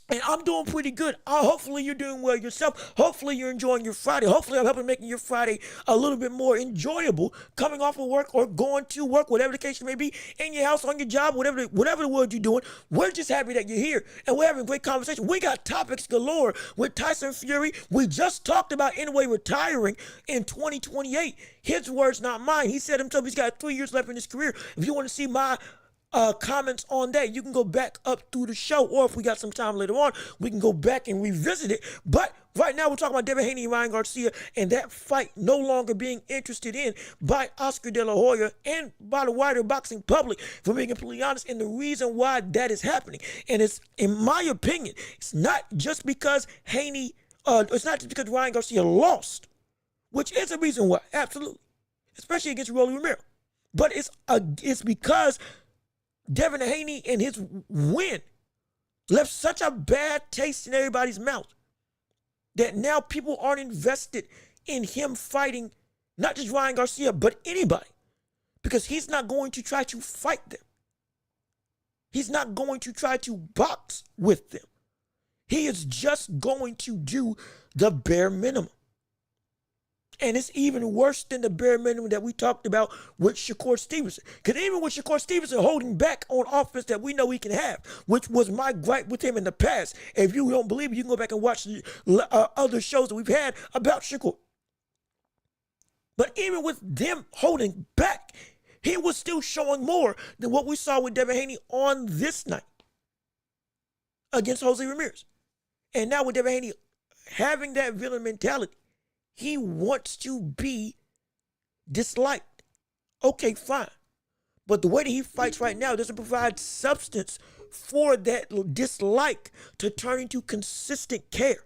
And I'm doing pretty good. Hopefully you're doing well yourself. Hopefully you're enjoying your Friday. Hopefully I'm helping making your Friday a little bit more enjoyable. Coming off of work or going to work, whatever the case may be, in your house, on your job, whatever the word you're doing. We're just happy that you're here. And we're having a great conversation. We got topics galore with Tyson Fury. We just talked about Inoue retiring in 2028. His words, not mine. He said himself he's got 3 years left in his career. If you want to see my comments on that, you can go back up through the show, or if we got some time later on, we can go back and revisit it. But right now, we're talking about Devin Haney and Ryan Garcia, and that fight no longer being interested in by Oscar De La Hoya and by the wider boxing public, for being completely honest, and the reason why that is happening. And it's, in my opinion, it's not just because it's not just because Ryan Garcia lost, which is a reason why, absolutely, especially against Rolly Romero. But it's because Devin Haney and his win left such a bad taste in everybody's mouth that now people aren't invested in him fighting not just Ryan Garcia, but anybody, because he's not going to try to fight them. He's not going to try to box with them. He is just going to do the bare minimum. And it's even worse than the bare minimum that we talked about with Shakur Stevenson. Because even with Shakur Stevenson holding back on offense that we know he can have, which was my gripe with him in the past. If you don't believe it, you can go back and watch the other shows that we've had about Shakur. But even with them holding back, he was still showing more than what we saw with Devin Haney on this night against Jose Ramirez. And now with Devin Haney having that villain mentality, he wants to be disliked. Okay, fine. But the way that he fights right now doesn't provide substance for that dislike to turn into consistent care.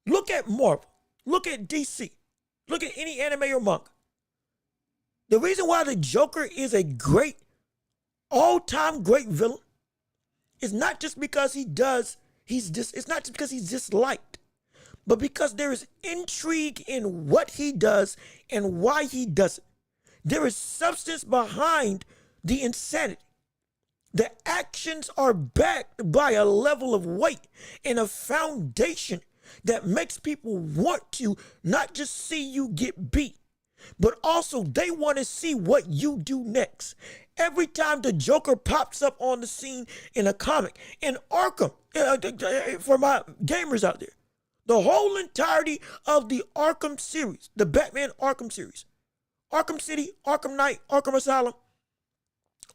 Look at Marvel. Look at DC. Look at any anime or manga. The reason why the Joker is a great, all-time great villain is not just because it's not just because he's disliked, but because there is intrigue in what he does and why he does it. There is substance behind the insanity. The actions are backed by a level of weight and a foundation that makes people want to not just see you get beat, but also they want to see what you do next. Every time the Joker pops up on the scene in a comic, in Arkham, for my gamers out there, the whole entirety of the Arkham series, the Batman Arkham series, Arkham City, Arkham Knight, Arkham Asylum,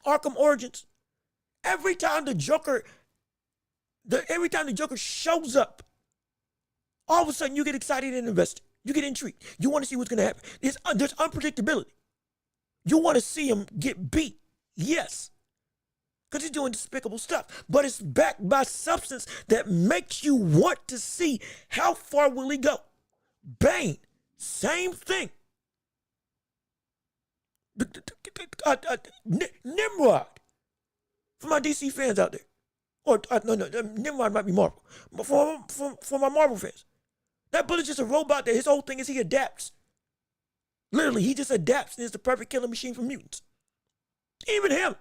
Arkham Origins, every time the Joker shows up, all of a sudden you get excited and invested. You get intrigued. You want to see what's going to happen. There's unpredictability. You want to see him get beat. Yes. Because he's doing despicable stuff. But it's backed by substance that makes you want to see how far will he go. Bane, same thing. Nimrod, for my DC fans out there. Or, no, Nimrod might be Marvel. But for my Marvel fans. That bullet's just a robot that his whole thing is he adapts. Literally, he just adapts and is the perfect killing machine for mutants. Even him.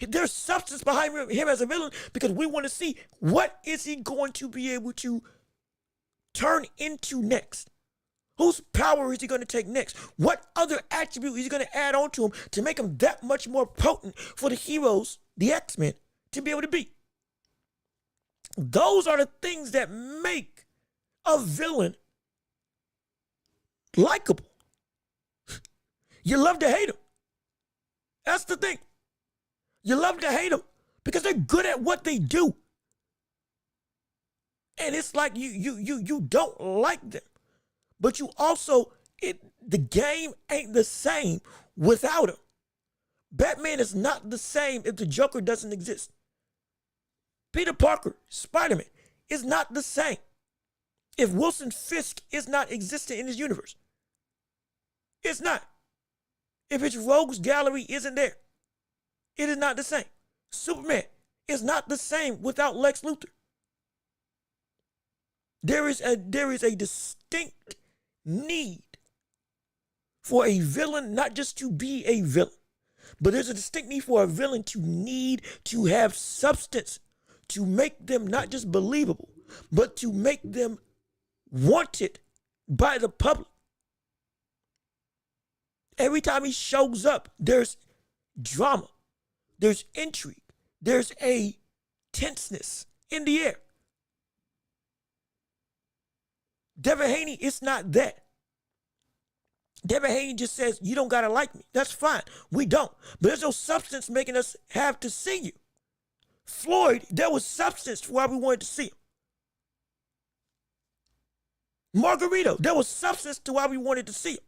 There's substance behind him as a villain because we want to see what is he going to be able to turn into next. Whose power is he going to take next? What other attribute is he going to add on to him to make him that much more potent for the heroes, the X-Men, to be able to beat? Those are the things that make a villain likable. You love to hate him. That's the thing. You love to hate them because they're good at what they do. And it's like you don't like them. But you also, the game ain't the same without him. Batman is not the same if the Joker doesn't exist. Peter Parker, Spider-Man, is not the same if Wilson Fisk is not existent in his universe. It's not. If his rogues gallery isn't there, it is not the same. Superman is not the same without Lex Luthor. There is a distinct need for a villain not just to be a villain, but there's a distinct need for a villain to need to have substance to make them not just believable, but to make them wanted by the public. Every time he shows up, there's drama, there's intrigue, there's a tenseness in the air. Devin Haney is not that. Devin Haney just says, you don't got to like me. That's fine. We don't. But there's no substance making us have to see you. Floyd, there was substance why we wanted to see him. Margarito, there was substance to why we wanted to see him.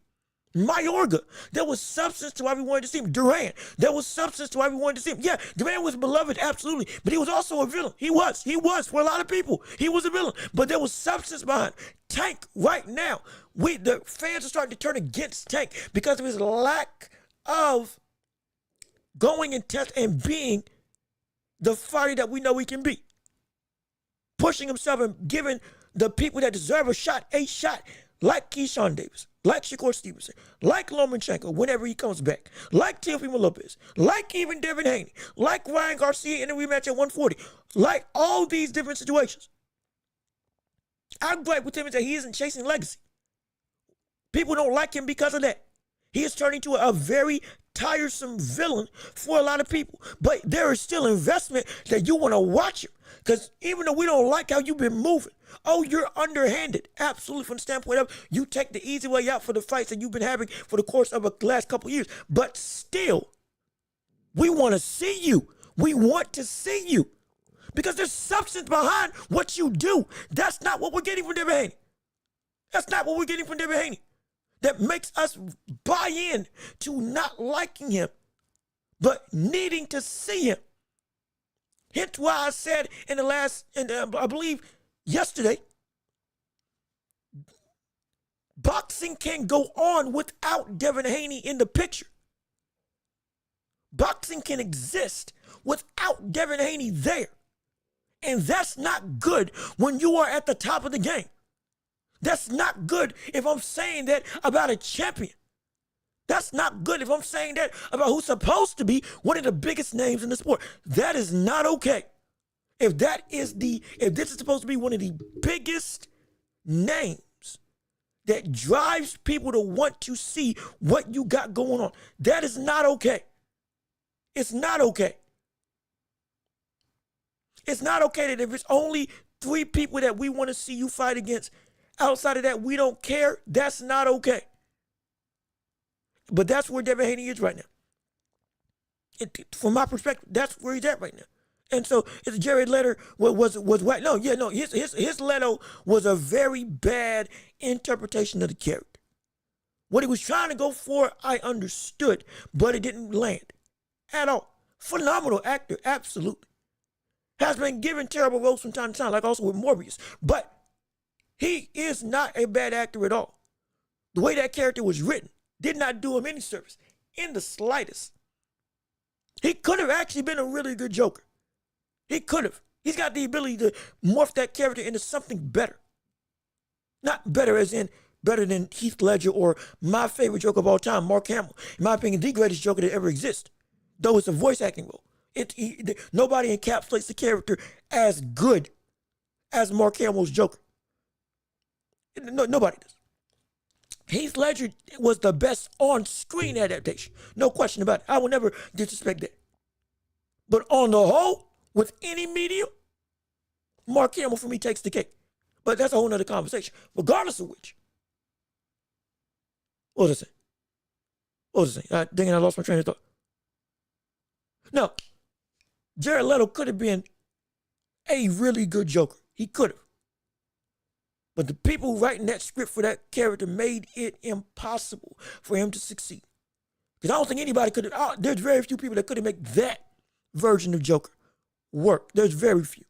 Mayorga, there was substance to why we wanted to see him. Duran, there was substance to why we wanted to see him. Yeah, Duran was beloved, absolutely, but he was also a villain. He was for a lot of people. He was a villain, but there was substance behind Tank. Right now, the fans are starting to turn against Tank because of his lack of going and test and being the fighter that we know he can be, pushing himself and giving the people that deserve a shot, like Keyshawn Davis, like Shakur Stevenson, like Lomachenko whenever he comes back, like Teofimo Lopez, like even Devin Haney, like Ryan Garcia in the rematch at 140, like all these different situations. I'm glad with him is that he isn't chasing legacy. People don't like him because of that. He is turning into a very tiresome villain for a lot of people. But there is still investment that you want to watch him. Because even though we don't like how you've been moving, oh, you're underhanded. Absolutely, from the standpoint of you take the easy way out for the fights that you've been having for the course of the last couple of years. But still, we want to see you. We want to see you. Because there's substance behind what you do. That's not what we're getting from Devin Haney. That's not what we're getting from Devin Haney. That makes us buy in to not liking him, but needing to see him. Hence why I said I believe yesterday, boxing can go on without Devin Haney in the picture. Boxing can exist without Devin Haney there. And that's not good when you are at the top of the game. That's not good if I'm saying that about a champion. That's not good if I'm saying that about who's supposed to be one of the biggest names in the sport. That is not okay. If this is supposed to be one of the biggest names that drives people to want to see what you got going on, that is not okay. It's not okay. It's not okay that if it's only 3 people that we want to see you fight against, outside of that, we don't care. That's not okay. But that's where Devin Haney is right now. From my perspective, that's where he's at right now. And so it's Jared Leto was right. His Leto was a very bad interpretation of the character. What he was trying to go for, I understood, but it didn't land at all. Phenomenal actor, absolutely. Has been given terrible roles from time to time, like also with Morbius. But he is not a bad actor at all. The way that character was written did not do him any service in the slightest. He could have actually been a really good Joker. He could have. He's got the ability to morph that character into something better. Not better as in better than Heath Ledger or my favorite Joker of all time, Mark Hamill. In my opinion, the greatest Joker that ever exists. Though it's a voice acting role. Nobody encapsulates the character as good as Mark Hamill's Joker. Nobody does. Heath Ledger was the best on-screen adaptation. No question about it. I will never disrespect that. But on the whole, with any medium, Mark Hamill for me takes the cake. But that's a whole nother conversation. Regardless of which. What was I saying? Dang it, I lost my train of thought. No. Jared Leto could have been a really good Joker. He could have. But the people writing that script for that character made it impossible for him to succeed. Because I don't think anybody could have, there's very few people that could have made that version of Joker work. There's very few.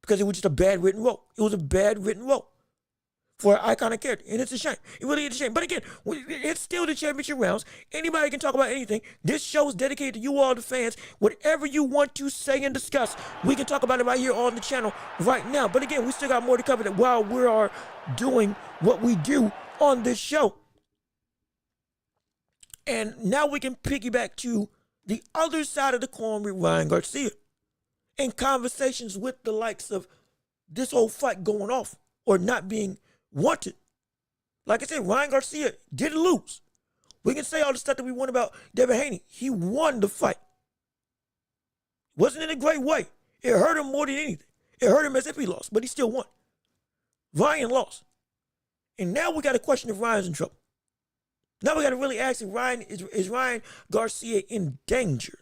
Because it was just a bad written role. It was a bad written role for an iconic character. And it's a shame. It really is a shame. But again, it's still the championship rounds. Anybody can talk about anything. This show is dedicated to you all, the fans. Whatever you want to say and discuss, we can talk about it right here on the channel right now. But again, we still got more to cover while we are doing what we do on this show. And now we can piggyback to the other side of the coin with Ryan Garcia. In conversations with the likes of this whole fight going off or not being wanted. Like I said, Ryan Garcia didn't lose. We can say all the stuff that we want about Devin Haney. He won the fight. Wasn't in a great way. It hurt him more than anything. It hurt him as if he lost, but he still won. Ryan lost. And now we got a question if Ryan's in trouble. Now we got to really ask if is Ryan Garcia in danger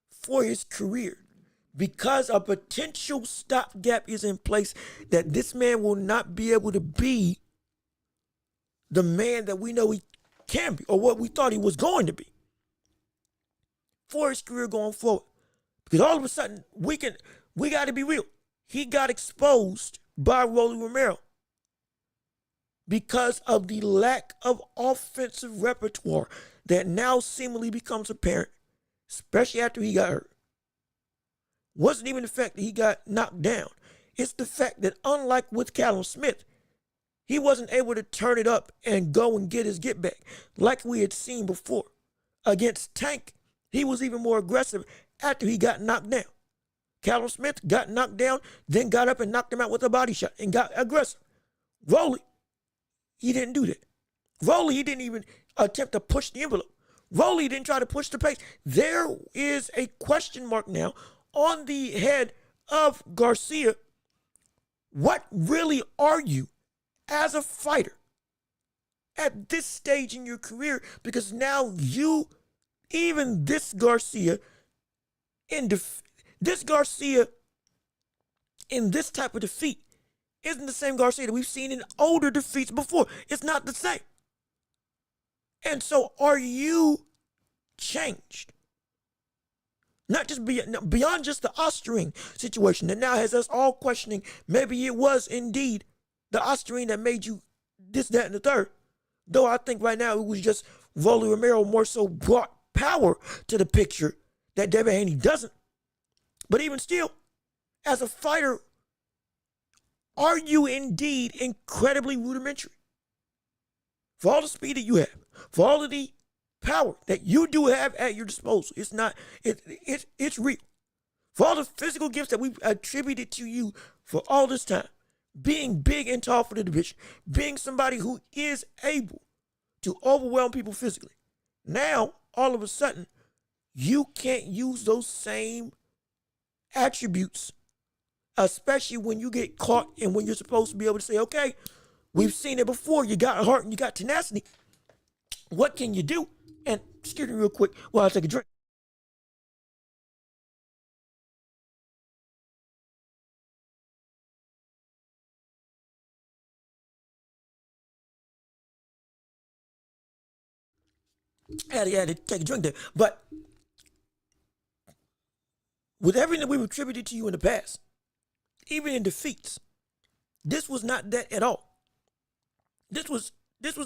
for his career because a potential stopgap is in place that this man will not be able to be the man that we know he can be or what we thought he was going to be for his career going forward. Because all of a sudden we got to be real. He got exposed by Rolly Romero because of the lack of offensive repertoire that now seemingly becomes apparent, especially after he got hurt. Wasn't even the fact that he got knocked down. It's the fact that unlike with Callum Smith, he wasn't able to turn it up and go and get his get back like we had seen before. Against Tank, he was even more aggressive after he got knocked down. Callum Smith got knocked down, then got up and knocked him out with a body shot and got aggressive. Rolly, he didn't do that. Rolly, he didn't even attempt to push the envelope. Rolly didn't try to push the pace. There is a question mark now on the head of Garcia. What really are you as a fighter at this stage in your career? Because now even this Garcia in this type of defeat isn't the same Garcia that we've seen in older defeats before. It's not the same. And so are you changed? Not just beyond just the Osterring situation that now has us all questioning maybe it was indeed the Osterring that made you this, that, and the third. Though I think right now it was just Rolly Romero more so brought power to the picture that David Haney doesn't. But even still, as a fighter, are you indeed incredibly rudimentary? For all the speed that you have, for all of the power that you do have at your disposal, it's real. For all the physical gifts that we've attributed to you for all this time, being big and tall for the division, being somebody who is able to overwhelm people physically. Now, all of a sudden, you can't use those same attributes, especially when you get caught and when you're supposed to be able to say, okay, we've seen it before. You got heart and you got tenacity. What can you do? And excuse me real quick while I take a drink. I had to take a drink there. But with everything that we've attributed to you in the past, even in defeats, this was not that at all. This was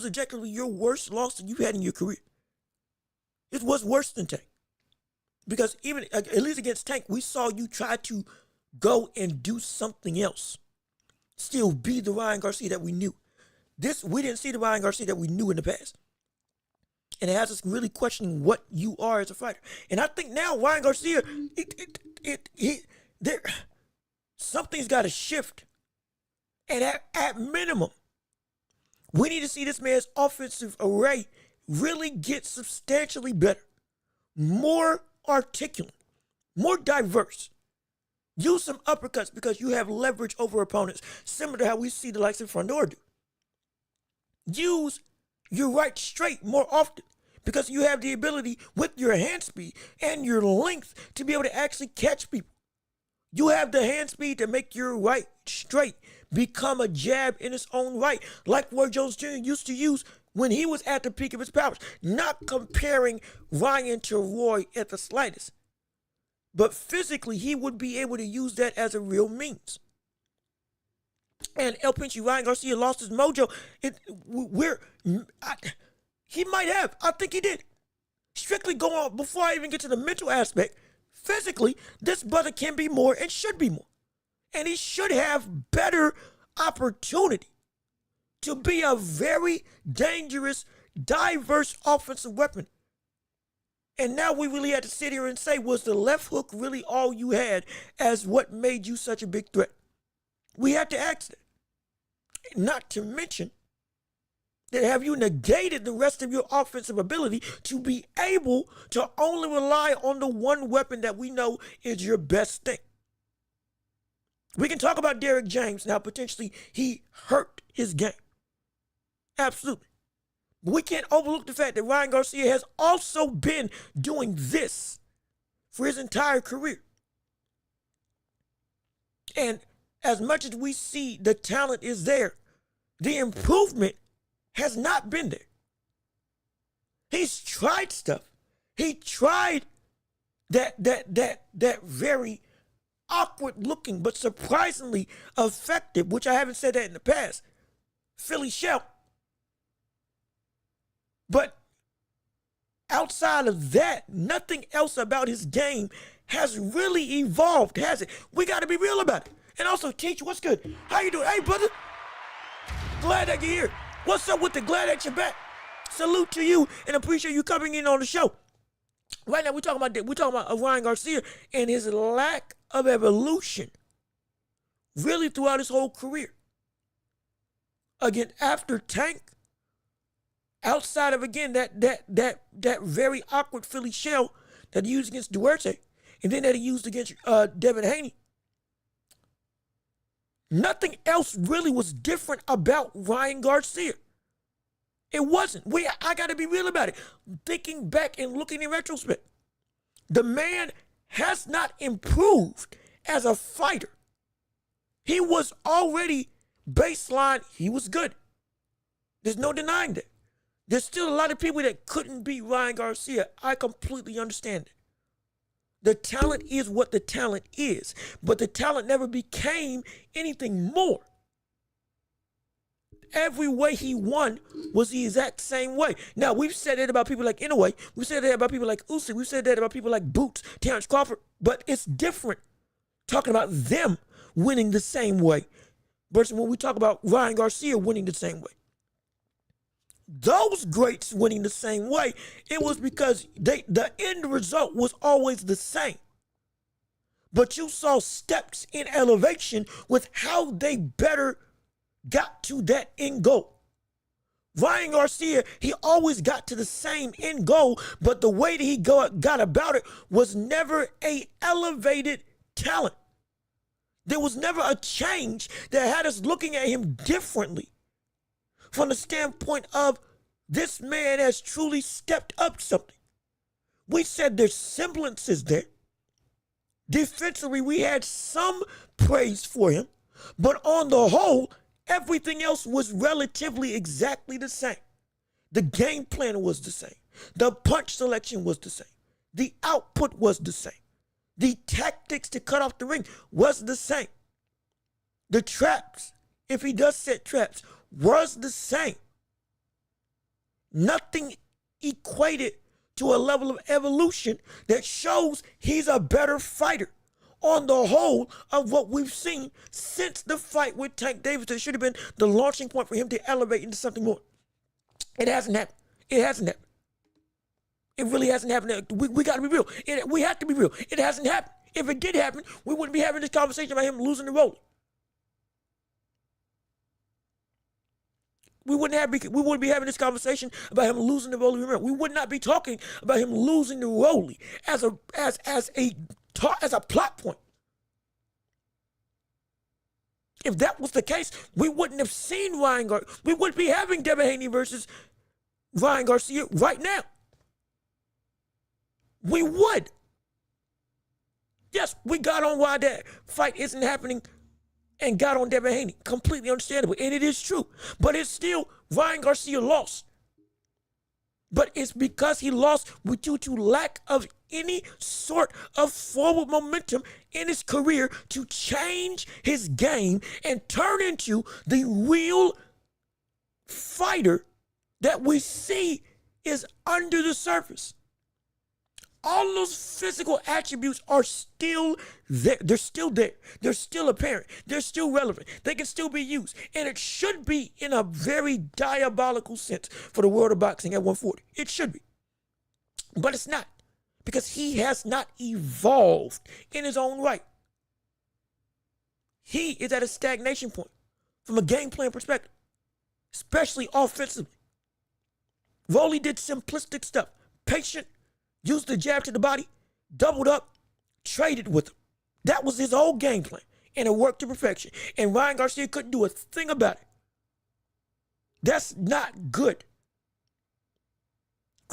objectively your worst loss that you've had in your career. It was worse than Tank. Because even, at least against Tank, we saw you try to go and do something else. Still be the Ryan Garcia that we knew. We didn't see the Ryan Garcia that we knew in the past. And it has us really questioning what you are as a fighter. And I think now Ryan Garcia, something's got to shift. And at minimum, we need to see this man's offensive array really get substantially better, more articulate, more diverse. Use some uppercuts because you have leverage over opponents, similar to how we see the likes of Frondor do. Use your right straight more often because you have the ability with your hand speed and your length to be able to actually catch people. You have the hand speed to make your right straight become a jab in its own right, like Roy Jones Jr. used to use when he was at the peak of his powers. Not comparing Ryan to Roy at the slightest, but physically he would be able to use that as a real means. And El Pinche Ryan Garcia lost his mojo. He might have. I think he did. Strictly going on, before I even get to the mental aspect, physically, this brother can be more and should be more. And he should have better opportunity to be a very dangerous, diverse offensive weapon. And now we really had to sit here and say, was the left hook really all you had as what made you such a big threat? We had to ask that. Not to mention that have you negated the rest of your offensive ability to be able to only rely on the one weapon that we know is your best thing. We can talk about Derrick James now. Potentially he hurt his game. Absolutely. But we can't overlook the fact that Ryan Garcia has also been doing this for his entire career. And as much as we see the talent is there, the improvement has not been there. He's tried stuff. He tried that very awkward looking but surprisingly effective, which I haven't said that in the past, Philly shell. But outside of that, nothing else about his game has really evolved, has it? We got to be real about it. And also, Teach, what's good? How you doing? Hey, brother. Glad that you're here. What's up with the glad that you're back? Salute to you and appreciate you coming in on the show. Right now, we're talking about Ryan Garcia and his lack of evolution really throughout his whole career. Again, after Tank, outside of, again, that very awkward Philly shell that he used against Duarte, and then that he used against Devin Haney, nothing else really was different about Ryan Garcia. It wasn't. I got to be real about it. Thinking back and looking in retrospect, the man has not improved as a fighter. He was already baseline. He was good. There's no denying that. There's still a lot of people that couldn't beat Ryan Garcia. I completely understand it. The talent is what the talent is, but the talent never became anything more. Every way he won was the exact same way. Now, we've said that about people like Inoue. We've said that about people like Usyk. We've said that about people like Boots, Terrence Crawford. But it's different talking about them winning the same way versus when we talk about Ryan Garcia winning the same way. Those greats winning the same way, it was because the end result was always the same. But you saw steps in elevation with how they better got to that end goal. Ryan Garcia, he always got to the same end goal, but the way that he got about it was never a elevated talent. There was never a change that had us looking at him differently from the standpoint of this man has truly stepped up something. We said there's semblances there. Defensively, we had some praise for him, but on the whole, everything else was relatively exactly the same. The game plan was the same. The punch selection was the same. The output was the same. The tactics to cut off the ring was the same. The traps, if he does set traps, was the same. Nothing equated to a level of evolution that shows he's a better fighter. On the whole of what we've seen since the fight with Tank Davis, that should have been the launching point for him to elevate into something more. It hasn't happened. It hasn't happened. It really hasn't happened. We got to be real. We have to be real. It hasn't happened. If it did happen, we wouldn't be having this conversation about him losing the role. We wouldn't be having this conversation about him losing the role. We would not be talking about him losing the role as a plot point. If that was the case, we wouldn't have seen Ryan Garcia. We wouldn't be having Devin Haney versus Ryan Garcia right now. We would. Yes, we got on why that fight isn't happening and got on Devin Haney. Completely understandable. And it is true. But it's still Ryan Garcia lost. But it's because he lost due to lack of any sort of forward momentum in his career to change his game and turn into the real fighter that we see is under the surface. All those physical attributes are still there. They're still there. They're still apparent. They're still relevant. They can still be used. And it should be in a very diabolical sense for the world of boxing at 140. It should be. But it's not. Because he has not evolved in his own right. He is at a stagnation point from a game plan perspective, especially offensively. Rolly did simplistic stuff. Patient, used the jab to the body, doubled up, traded with him. That was his whole game plan, and it worked to perfection. And Ryan Garcia couldn't do a thing about it. That's not good.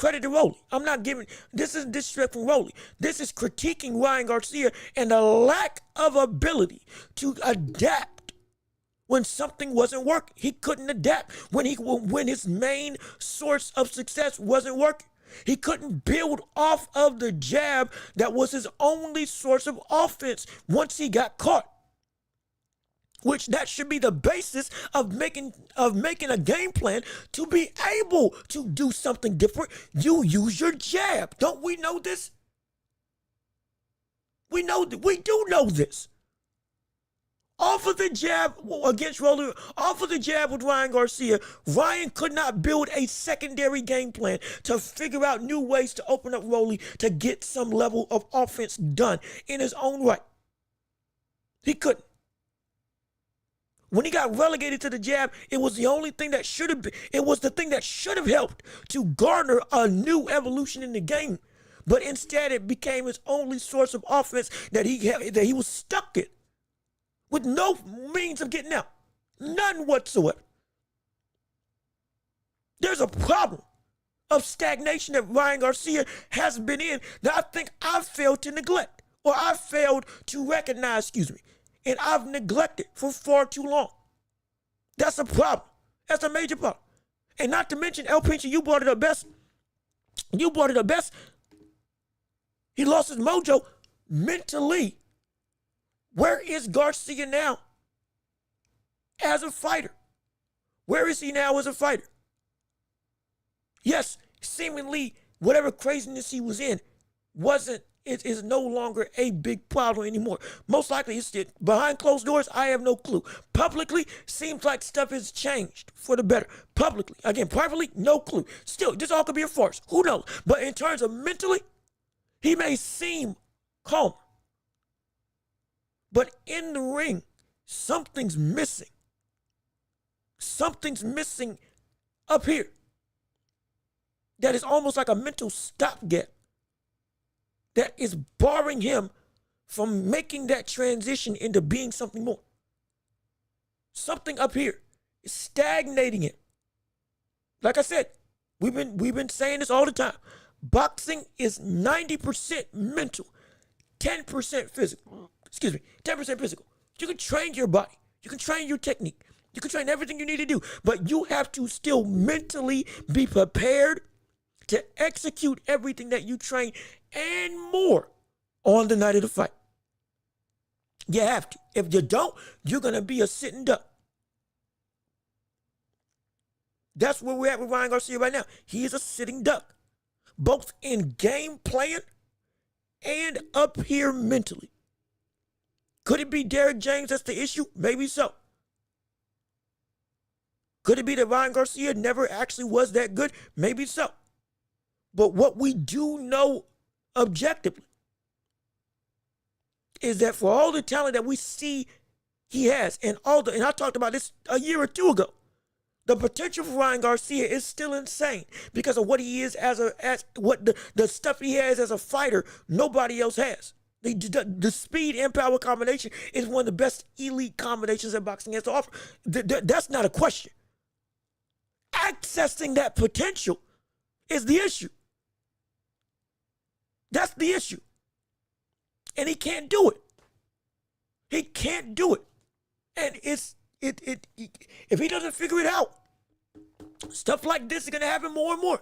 credit to Rolly. I'm not giving, this isn't disrespect from Rolly. This is critiquing Ryan Garcia and the lack of ability to adapt when something wasn't working. He couldn't adapt when his main source of success wasn't working. He couldn't build off of the jab that was his only source of offense once he got caught. Which that should be the basis of making a game plan to be able to do something different. You use your jab. Don't we know this? We do know this. Off of the jab against Rolly, off of the jab with Ryan Garcia, Ryan could not build a secondary game plan to figure out new ways to open up Rolly to get some level of offense done in his own right. He couldn't. When he got relegated to the jab, it was the only thing that should have been, it was the thing that should have helped to garner a new evolution in the game. But instead, it became his only source of offense that he was stuck in with no means of getting out. None whatsoever. There's a problem of stagnation that Ryan Garcia has been in that I think I've failed to neglect, or I failed to recognize, and I've neglected for far too long. That's a problem. That's a major problem. And not to mention, El Pincher, you brought it up best. He lost his mojo mentally. Where is Garcia now as a fighter? Where is he now as a fighter? Yes, seemingly whatever craziness he was in is no longer a big problem anymore. Most likely it's behind closed doors. I have no clue. Publicly, seems like stuff has changed for the better. Publicly, again, privately, no clue. Still, this all could be a farce. Who knows? But in terms of mentally, he may seem calm. But in the ring, something's missing. Something's missing up here. That is almost like a mental stopgap that is barring him from making that transition into being something more. Something up here is stagnating him. Like I said, we've been saying this all the time. Boxing is 90% mental, 10% physical. 10% physical. You can train your body. You can train your technique. You can train everything you need to do. But you have to still mentally be prepared to execute everything that you train and more on the night of the fight. You have to. If you don't, you're going to be a sitting duck. That's where we're at with Ryan Garcia right now. He is a sitting duck, both in game plan and up here mentally. Could it be Derrick James that's the issue? Maybe so. Could it be that Ryan Garcia never actually was that good? Maybe so. But what we do know objectively is that for all the talent that we see he has, and I talked about this a year or two ago, the potential for Ryan Garcia is still insane because of what he is as the stuff he has as a fighter nobody else has. The speed and power combination is one of the best elite combinations that boxing has to offer. That's not a question. Accessing that potential is the issue. That's the issue. And he can't do it. He can't do it. And if he doesn't figure it out, stuff like this is going to happen more and more.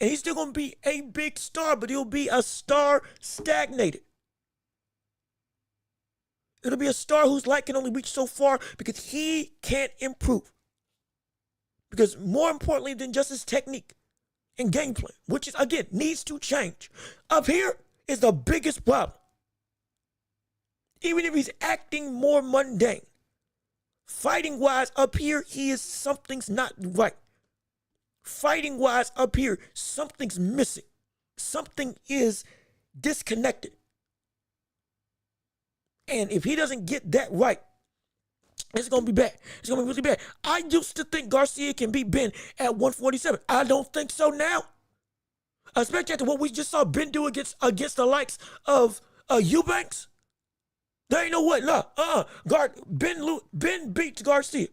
And he's still going to be a big star, but he'll be a star stagnated. It'll be a star whose light can only reach so far because he can't improve. Because more importantly than just his technique and game plan, which is, again, needs to change, up here is the biggest problem. Even if he's acting more mundane, fighting-wise, up here, something's not right. Fighting-wise, up here, something's missing. Something is disconnected. And if he doesn't get that right, it's going to be bad. It's going to be really bad. I used to think Garcia can beat Ben at 147. I don't think so now. Especially after what we just saw Ben do against the likes of Eubanks. There ain't no way. Ben beats Garcia.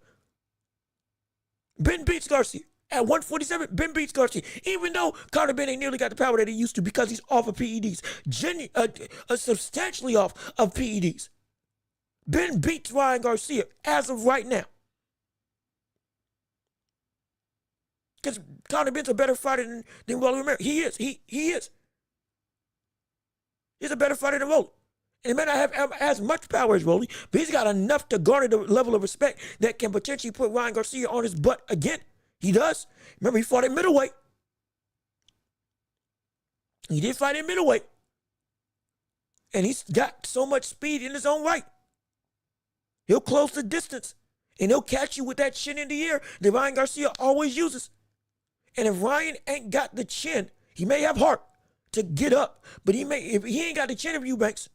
Ben beats Garcia At 147, Ben beats Garcia. Even though Conor Ben ain't nearly got the power that he used to because he's off of PEDs. Substantially off of PEDs. Ben beats Ryan Garcia as of right now. Because Conor Ben's a better fighter than Rolly Romero. He is. He is. He's a better fighter than Rolly. And he may not have as much power as Rolly, but he's got enough to garner the level of respect that can potentially put Ryan Garcia on his butt again. He does. Remember, he fought at middleweight. He did fight at middleweight. And he's got so much speed in his own right. He'll close the distance. And he'll catch you with that chin in the air that Ryan Garcia always uses. And if Ryan ain't got the chin, he may have heart to get up. But if he ain't got the chin of Eubanks.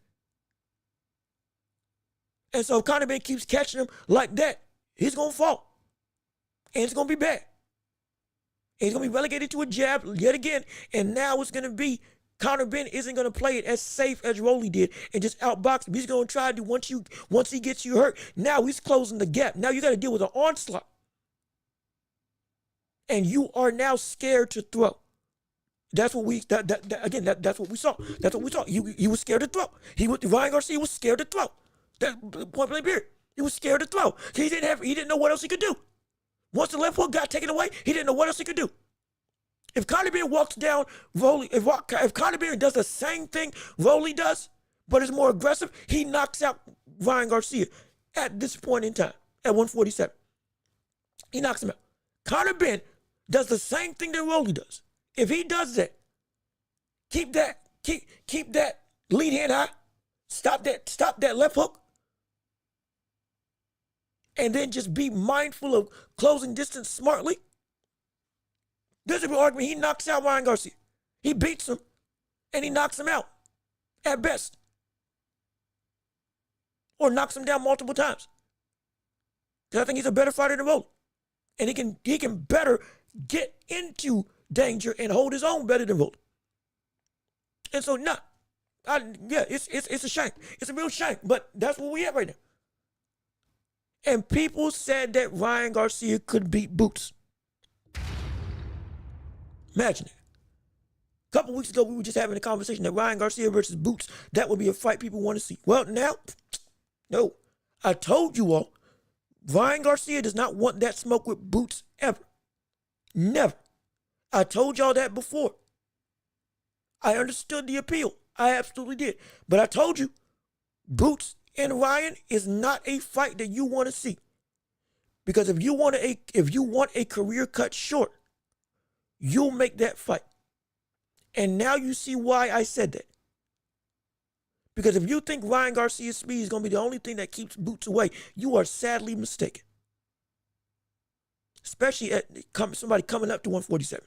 And so if Conor Ben keeps catching him like that, he's going to fall. And it's going to be bad. And he's going to be relegated to a jab yet again. And now it's going to be Conor Ben isn't going to play it as safe as Rolly did and just outbox him. He's going to try to do once he gets you hurt. Now he's closing the gap. Now you got to deal with an onslaught. And you are now scared to throw. That's what that's what we saw. That's what we saw. He was scared to throw. Ryan Garcia was scared to throw. That point blank period. He was scared to throw. He didn't know what else he could do. Once the left hook got taken away, he didn't know what else he could do. If Conor Ben walks down Rolly, if Conor Ben does the same thing Rolly does, but is more aggressive, he knocks out Ryan Garcia at this point in time, at 147. He knocks him out. Conor Ben does the same thing that Rolly does. If he does that, keep that lead hand high, stop that left hook, and then just be mindful of closing distance smartly. There's a real argument. He knocks out Ryan Garcia. He beats him, and he knocks him out, at best. Or knocks him down multiple times. Because I think he's a better fighter than Rolly. And he can better get into danger and hold his own better than Rolly. And so, it's a shame. It's a real shame, but that's where we at right now. And people said that Ryan Garcia could beat Boots. Imagine it. A couple weeks ago, we were just having a conversation that Ryan Garcia versus Boots, that would be a fight people want to see. Well, now, no. I told you all, Ryan Garcia does not want that smoke with Boots ever. Never. I told y'all that before. I understood the appeal. I absolutely did. But I told you, Boots and Ryan is not a fight that you want to see. Because if you want a career cut short, you'll make that fight. And now you see why I said that. Because if you think Ryan Garcia's speed is going to be the only thing that keeps Boots away, you are sadly mistaken. Especially at somebody coming up to 147.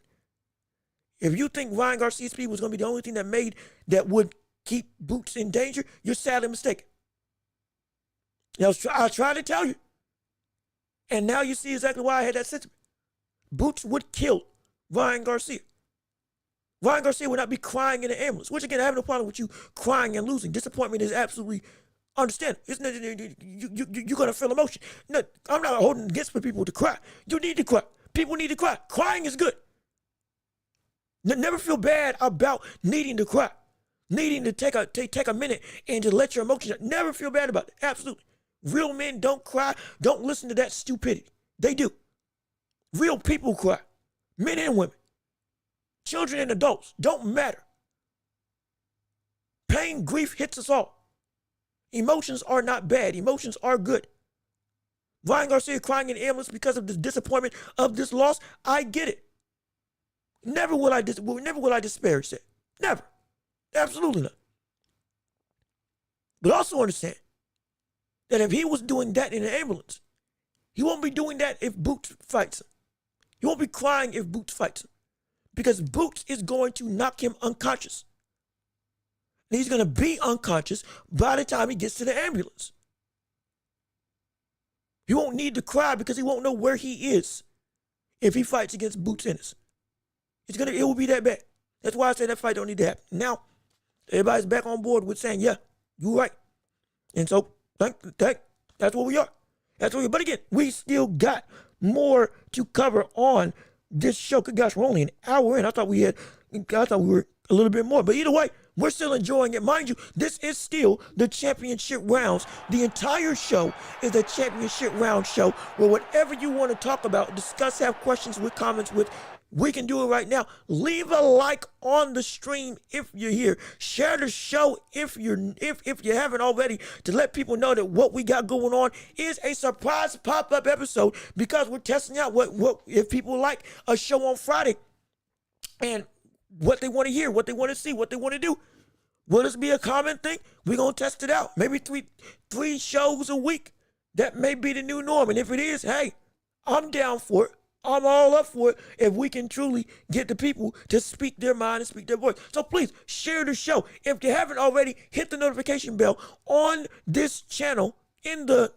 If you think Ryan Garcia's speed was going to be the only thing that would keep Boots in danger, you're sadly mistaken. I tried to tell you. And now you see exactly why I had that sentiment. Boots would kill Ryan Garcia. Ryan Garcia would not be crying in the ambulance, which again, I have no problem with you crying and losing. Disappointment is absolutely understandable. You're going to feel emotion. No, I'm not holding against for people to cry. You need to cry. People need to cry. Crying is good. Never feel bad about needing to cry. Needing to take a minute and just let your emotions out. Never feel bad about it. Absolutely. Real men don't cry. Don't listen to that stupidity. They do. Real people cry. Men and women. Children and adults. Don't matter. Pain, grief hits us all. Emotions are not bad. Emotions are good. Ryan Garcia crying in the ambulance because of the disappointment of this loss. I get it. Never will I disparage that. Never. Absolutely not. But also understand that if he was doing that in an ambulance, he won't be doing that if Boots fights him. He won't be crying if Boots fights him. Because Boots is going to knock him unconscious. And he's going to be unconscious by the time he gets to the ambulance. He won't need to cry because he won't know where he is if he fights against Boots Ennis. It will be that bad. That's why I say that fight don't need to happen. Now, everybody's back on board with saying, yeah, you're right. And so, that's where we are. That's where we are. But again, we still got more to cover on this show. Gosh, we're only an hour in. I thought we were a little bit more. But either way, we're still enjoying it. Mind you, this is still the championship rounds. The entire show is a championship round show where whatever you want to talk about, discuss, have questions with, comments with, we can do it right now. Leave a like on the stream if you're here. Share the show if you haven't already, to let people know that what we got going on is a surprise pop-up episode, because we're testing out what if people like a show on Friday and what they want to hear, what they want to see, what they want to do. Will this be a common thing? We're going to test it out. Maybe three shows a week. That may be the new norm. And if it is, hey, I'm down for it. I'm all up for it if we can truly get the people to speak their mind and speak their voice. So please share the show. If you haven't already, hit the notification bell on this channel in the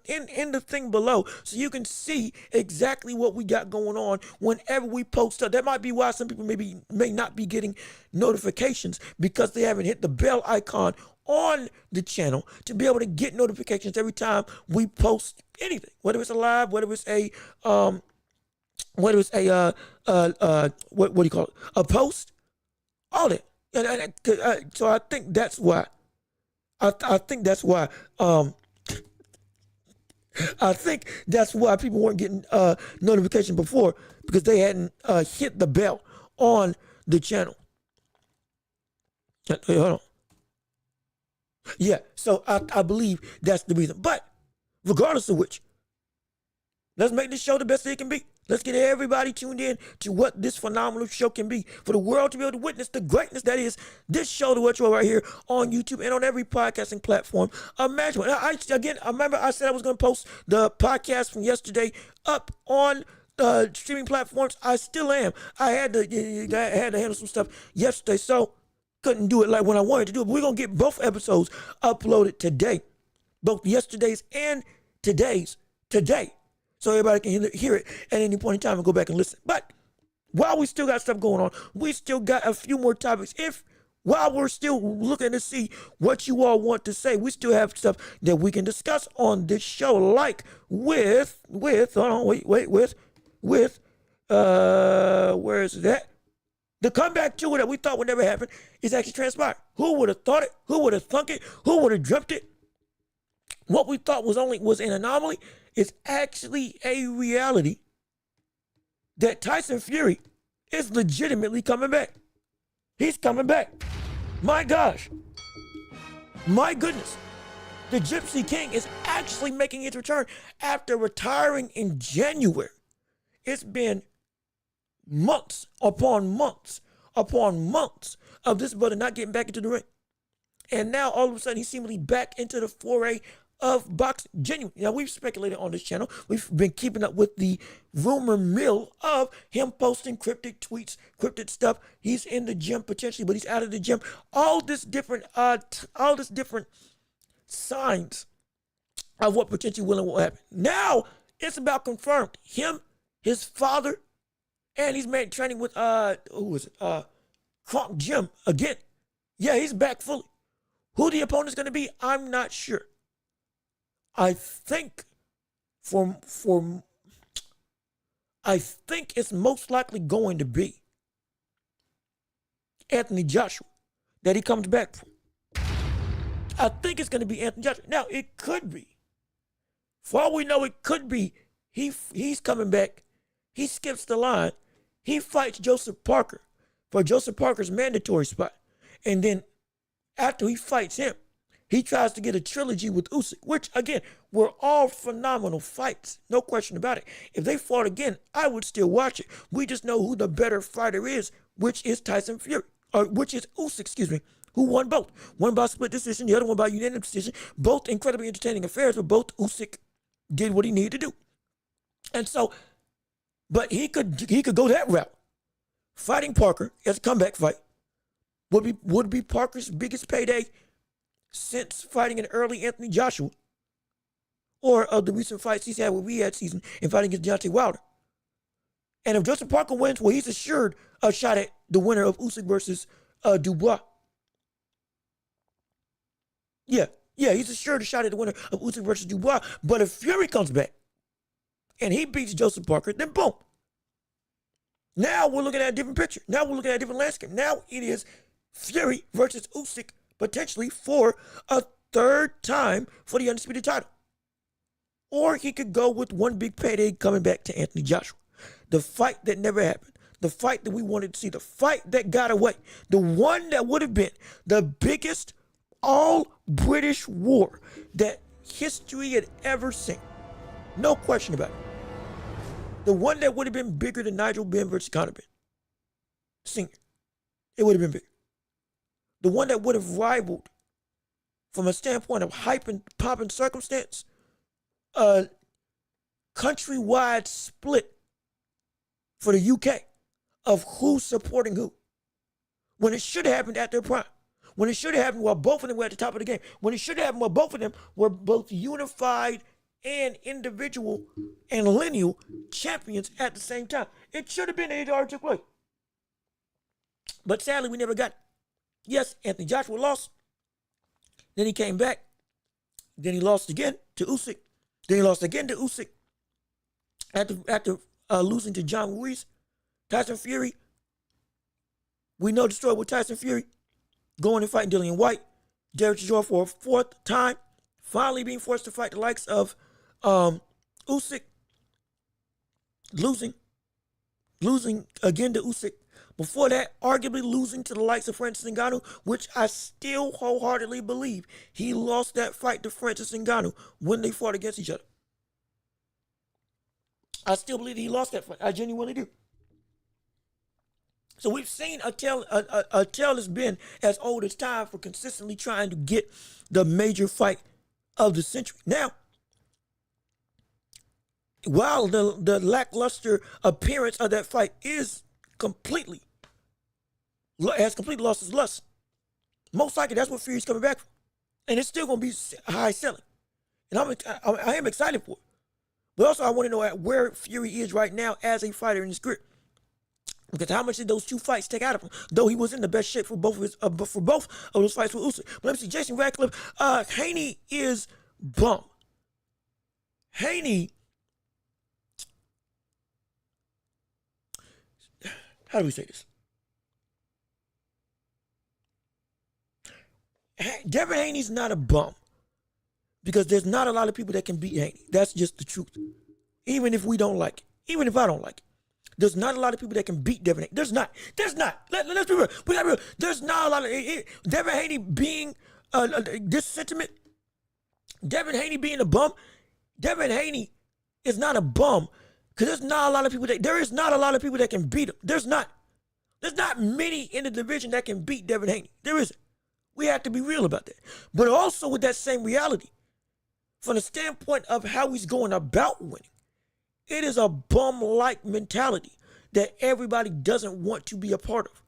thing below, so you can see exactly what we got going on whenever we post stuff. That might be why some people may not be getting notifications, because they haven't hit the bell icon on the channel to be able to get notifications every time we post anything, whether it's a live, whether it's a what do you call it? A post, all that. So I think that's why. I think that's why. I think that's why people weren't getting notification before, because they hadn't hit the bell on the channel. Hey, hold on. Yeah, so I believe that's the reason. But regardless of which, let's make this show the best it can be. Let's get everybody tuned in to what this phenomenal show can be, for the world to be able to witness the greatness that is this show, The Welch right here on YouTube and on every podcasting platform imaginable. I remember I said I was going to post the podcast from yesterday up on streaming platforms. I still am. I had to handle some stuff yesterday, so couldn't do it like when I wanted to do it. But we're going to get both episodes uploaded today, both yesterday's and today's today, so everybody can hear it at any point in time and go back and listen. But while we still got stuff going on, we still got a few more topics. While we're still looking to see what you all want to say, we still have stuff that we can discuss on this show, like where is that? The comeback tour that we thought would never happen is actually transpired. Who would have thought it? Who would have thunk it? Who would have dreamt it? What we thought was an anomaly is actually a reality, that Tyson Fury is legitimately coming back. He's coming back. My gosh. My goodness. The Gypsy King is actually making his return after retiring in January. It's been months upon months upon months of this brother not getting back into the ring. And now all of a sudden he's seemingly back into the foray of boxing. Genuine. Now, we've speculated on this channel. We've been keeping up with the rumor mill of him posting cryptic tweets, cryptic stuff. He's in the gym potentially, but he's out of the gym. All this different signs of what potentially will happen. Now it's about confirmed. Him, his father, and he's made training with Kronk Jim again. Yeah, he's back fully. Who the opponent's going to be, I'm not sure. I think it's most likely going to be Anthony Joshua that he comes back from. I think it's going to be Anthony Joshua. Now, it could be. For all we know, it could be he's coming back. He skips the line. He fights Joseph Parker for Joseph Parker's mandatory spot. And then after he fights him, he tries to get a trilogy with Usyk, which, again, were all phenomenal fights. No question about it. If they fought again, I would still watch it. We just know who the better fighter is, which is Tyson Fury, or which is Usyk, who won both. One by split decision, the other one by unanimous decision. Both incredibly entertaining affairs, but both Usyk did what he needed to do. And so, but he could go that route. Fighting Parker as a comeback fight would be Parker's biggest payday since fighting an early Anthony Joshua, or of the recent fights he's had with Riyadh season and fighting against Deontay Wilder. And if Joseph Parker wins, well, he's assured a shot at the winner of Usyk versus Dubois. Yeah, he's assured a shot at the winner of Usyk versus Dubois. But if Fury comes back and he beats Joseph Parker, then boom. Now we're looking at a different picture. Now we're looking at a different landscape. Now it is Fury versus Usyk potentially for a third time for the undisputed title. Or he could go with one big payday coming back to Anthony Joshua. The fight that never happened. The fight that we wanted to see. The fight that got away. The one that would have been the biggest all-British war that history had ever seen. No question about it. The one that would have been bigger than Nigel Benn versus Conor Benn. Senior. It would have been bigger. The one that would have rivaled, from a standpoint of hype and pop and circumstance, a countrywide split for the UK of who's supporting who. When it should have happened at their prime. When it should have happened while both of them were at the top of the game. When it should have happened while both of them were both unified and individual and lineal champions at the same time. It should have been that it already took place. But sadly, we never got it. Yes, Anthony Joshua lost. Then he came back. Then he lost again to Usyk. Then he lost again to Usyk. After losing to John Ruiz. Tyson Fury. We know the story with Tyson Fury. Going and fighting Dillian White. Derek Chisora for a fourth time. Finally being forced to fight the likes of Usyk. Losing again to Usyk. Before that, arguably losing to the likes of Francis Ngannou, which I still wholeheartedly believe he lost that fight to Francis Ngannou when they fought against each other. I still believe he lost that fight. I genuinely do. So we've seen a tale that's been as old as time for consistently trying to get the major fight of the century. Now, while the lackluster appearance of that fight has completely lost its lust, most likely that's what Fury's coming back from. And it's still going to be high selling. And I am excited for it. But also I want to know where Fury is right now as a fighter in his career. Because how much did those two fights take out of him? Though he was in the best shape for both of those fights with Usyk. But let me see, Jason Radcliffe, Haney is bum. Haney, how do we say this? Devin Haney's not a bum. Because there's not a lot of people that can beat Haney. That's just the truth. Even if we don't like it. Even if I don't like it. There's not a lot of people that can beat Devin Haney. There's not. Let's be real. We gotta be real. There's not a lot of Devin Haney being this sentiment. Devin Haney being a bum. Devin Haney is not a bum because there is not a lot of people that can beat him. There's not many in the division that can beat Devin Haney. There isn't. We have to be real about that. But also with that same reality, from the standpoint of how he's going about winning, it is a bum-like mentality that everybody doesn't want to be a part of.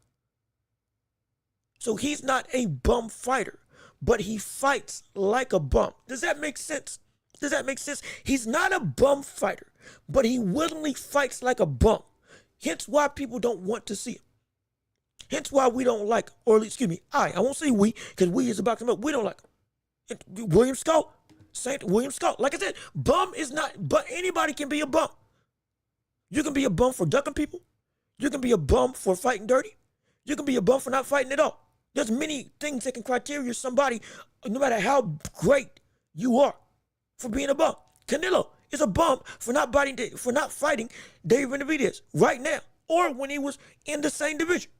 So he's not a bum fighter, but he fights like a bum. Does that make sense? He's not a bum fighter, but he willingly fights like a bum. Hence why people don't want to see him. Hence why we don't like him. Or excuse me, I won't say we, because we is about to up. We don't like him. William Skull. William Skull. Like I said, bum is not, but anybody can be a bum. You can be a bum for ducking people. You can be a bum for fighting dirty. You can be a bum for not fighting at all. There's many things that can criteria somebody, no matter how great you are, for being a bum. Canelo is a bum for not fighting Dave Benavidez right now, or when he was in the same division.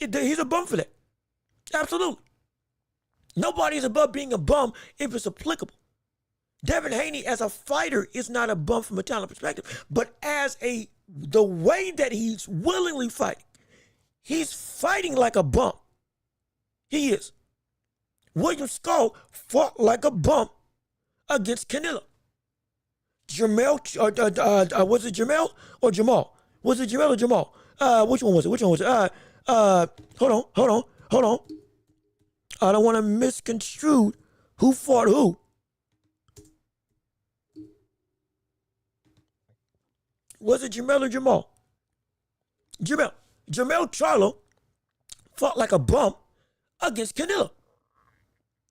He's a bum for that. Absolutely. Nobody is above being a bum if it's applicable. Devin Haney as a fighter is not a bum from a talent perspective, but as the way that he's willingly fighting, he's fighting like a bum. He is. William Skull fought like a bum against Canelo. Was it Jamel or Jamal? Was it Jamel or Jamal? Which one was it? Hold on. I don't want to misconstrue who fought who. Was it Jamel or Jamal? Jamel Charlo fought like a bum against Canelo.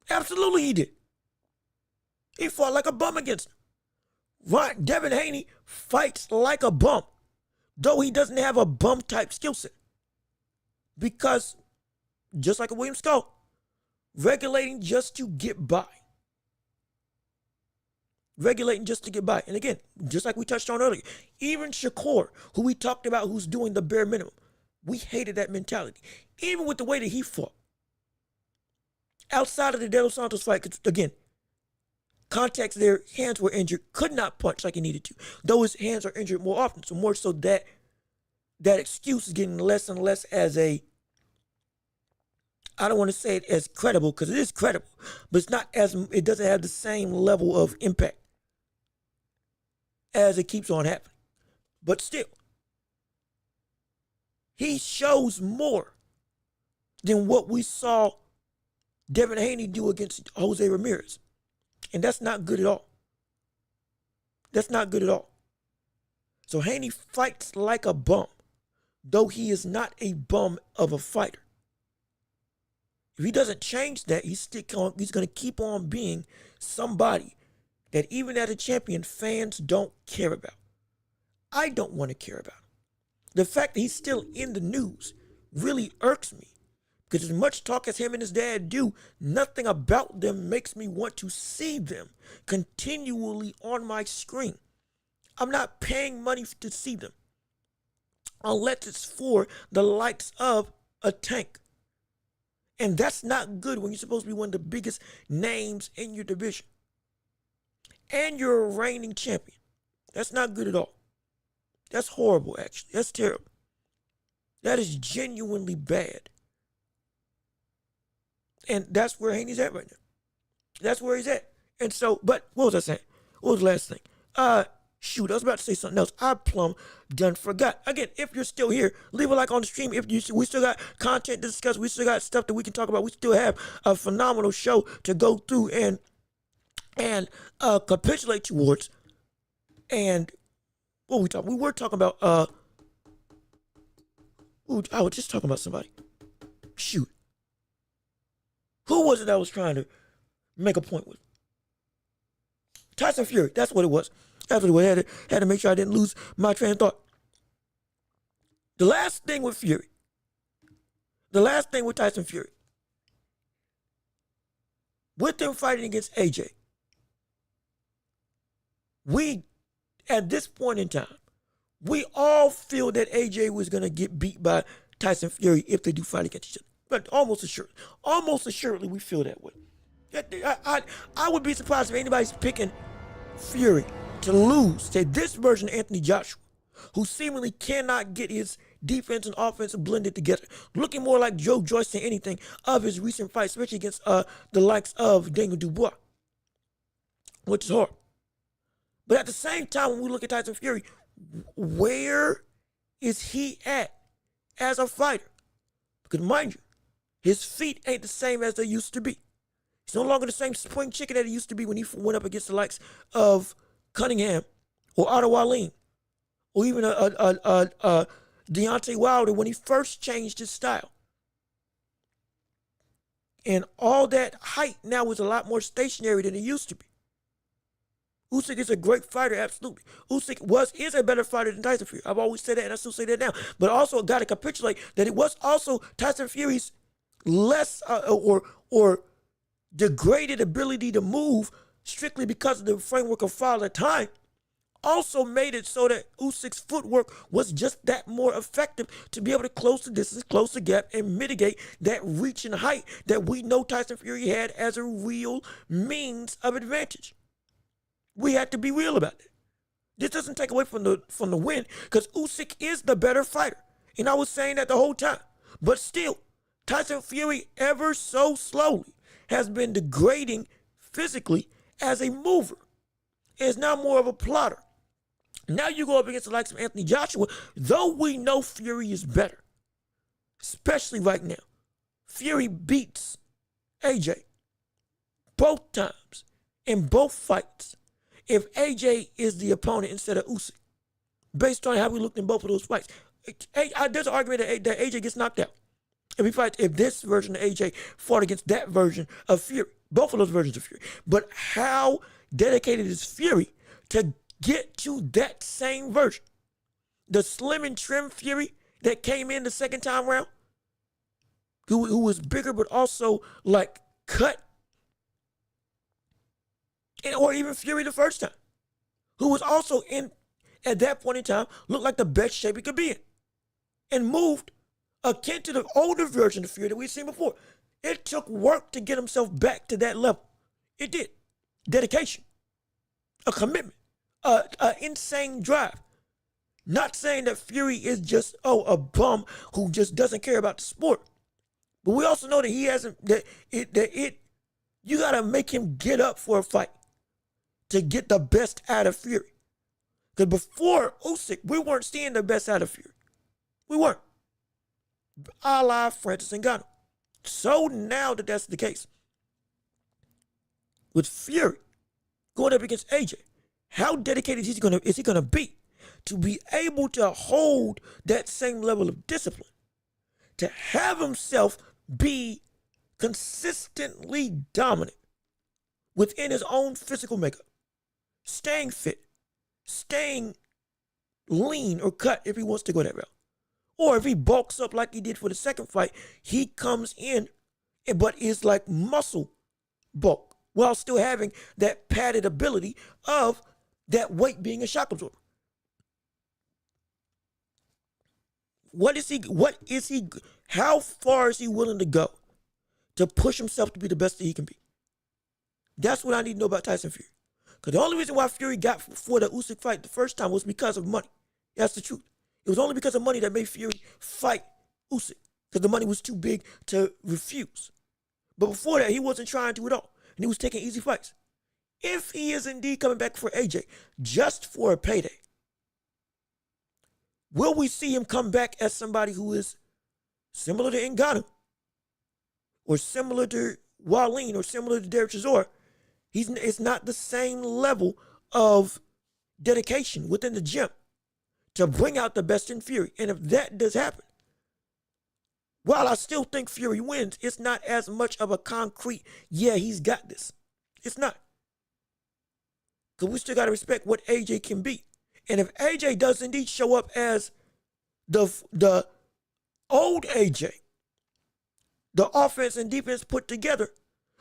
Absolutely he did. He fought like a bum against him. Right, Devin Haney fights like a bum, though he doesn't have a bum type skill set. Because just like a William Skull, regulating just to get by. Regulating just to get by. And again, just like we touched on earlier, even Shakur, who we talked about, who's doing the bare minimum, we hated that mentality. Even with the way that he fought. Outside of the De Los Santos fight, because again, context there, hands were injured, could not punch like he needed to. Though his hands are injured more often, so more so that excuse is getting less and less as a, I don't want to say it as credible, because it is credible, but it's not as, it doesn't have the same level of impact as it keeps on happening. But still, he shows more than what we saw Devin Haney do against Jose Ramirez. And that's not good at all. That's not good at all. So Haney fights like a bum, though he is not a bum of a fighter. If he doesn't change that, he's going to keep on being somebody that even as a champion, fans don't care about. I don't want to care about him. The fact that he's still in the news really irks me. Because as much talk as him and his dad do, nothing about them makes me want to see them continually on my screen. I'm not paying money to see them. Unless it's for the likes of a Tank. And that's not good when you're supposed to be one of the biggest names in your division. And you're a reigning champion. That's not good at all. That's horrible, actually. That's terrible. That is genuinely bad. And that's where Haney's at right now. That's where he's at. And so, but what was I saying? What was the last thing? Shoot, I was about to say something else. I plumb done forgot. Again, if you're still here, leave a like on the stream. We still got content to discuss. We still got stuff that we can talk about. We still have a phenomenal show to go through and capitulate towards. And what were we talking? We were talking about I was just talking about somebody. Shoot. Who was it I was trying to make a point with? Tyson Fury. That's what it was. That's what it was. Had to make sure I didn't lose my train of thought. The last thing with Fury. The last thing with Tyson Fury. With them fighting against AJ. We, at this point in time, we all feel that AJ was going to get beat by Tyson Fury if they do fight against each other. But almost assuredly, we feel that way. I would be surprised if anybody's picking Fury to lose to this version of Anthony Joshua, who seemingly cannot get his defense and offense blended together, looking more like Joe Joyce than anything of his recent fight, especially against the likes of Daniel Dubois, which is hard. But at the same time, when we look at Tyson Fury, where is he at as a fighter? Because mind you, his feet ain't the same as they used to be. He's no longer the same spring chicken that he used to be when he went up against the likes of Cunningham or Otto Wallin or even Deontay Wilder when he first changed his style. And all that height now is a lot more stationary than it used to be. Usyk is a great fighter, absolutely. Usyk is a better fighter than Tyson Fury. I've always said that, and I still say that now. But also got to capitulate that it was also Tyson Fury's less or degraded ability to move strictly because of the framework of Father Time also made it so that Usyk's footwork was just that more effective to be able to close the distance, close the gap, and mitigate that reach and height that we know Tyson Fury had as a real means of advantage. We had to be real about it. This doesn't take away from the win, because Usyk is the better fighter. And I was saying that the whole time. But still, Tyson Fury ever so slowly has been degrading physically as a mover. Is now more of a plotter. Now you go up against the likes of Anthony Joshua, though we know Fury is better, especially right now. Fury beats AJ both times in both fights if AJ is the opponent instead of Usyk, based on how we looked in both of those fights. There's an argument that AJ gets knocked out if this version of AJ fought against that version of Fury, both of those versions of Fury. But how dedicated is Fury to get to that same version? the slim and trim Fury that came in the second time round, who was bigger but also like cut, and, or even Fury the first time, who was also in at that point in time looked like the best shape he could be in, and moved akin to the older version of Fury that we've seen before. It took work to get himself back to that level. It did. Dedication, a commitment, an insane drive. Not saying that Fury is just, a bum who just doesn't care about the sport. But we also know that he hasn't, you got to make him get up for a fight to get the best out of Fury. Because before Usyk, we weren't seeing the best out of Fury. We weren't. A la Francis Ngannou. So now that that's the case, with Fury going up against AJ, how dedicated is he gonna be to be able to hold that same level of discipline, to have himself be consistently dominant within his own physical makeup, staying fit, staying lean or cut if he wants to go that route. Or if he bulks up like he did for the second fight, he comes in but is like muscle bulk while still having that padded ability of that weight being a shock absorber. How far is he willing to go to push himself to be the best that he can be? That's what I need to know about Tyson Fury. Because the only reason why Fury got for the Usyk fight the first time was because of money. That's the truth. It was only because of money that made Fury fight Usyk, because the money was too big to refuse. But before that, he wasn't trying to at all, and he was taking easy fights. If he is indeed coming back for AJ just for a payday, will we see him come back as somebody who is similar to Ngannou, or similar to Wallin, or similar to Derek Chisora? It's not the same level of dedication within the gym to bring out the best in Fury. And if that does happen, while I still think Fury wins, it's not as much of a concrete, yeah, he's got this. It's not. Because we still got to respect what AJ can be. And if AJ does indeed show up as the old AJ, the offense and defense put together,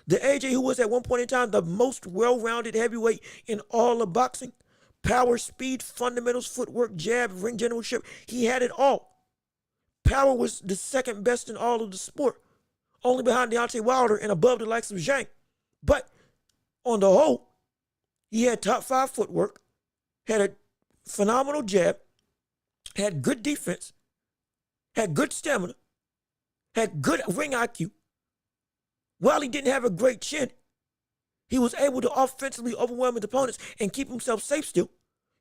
the AJ who was at one point in time the most well-rounded heavyweight in all of boxing, power, speed, fundamentals, footwork, jab, ring generalship, he had it all. Power was the second best in all of the sport, only behind Deontay Wilder and above the likes of Zhang. But on the whole, he had top 5 footwork, had a phenomenal jab, had good defense, had good stamina, had good ring IQ. While he didn't have a great chin, he was able to offensively overwhelm his opponents and keep himself safe still.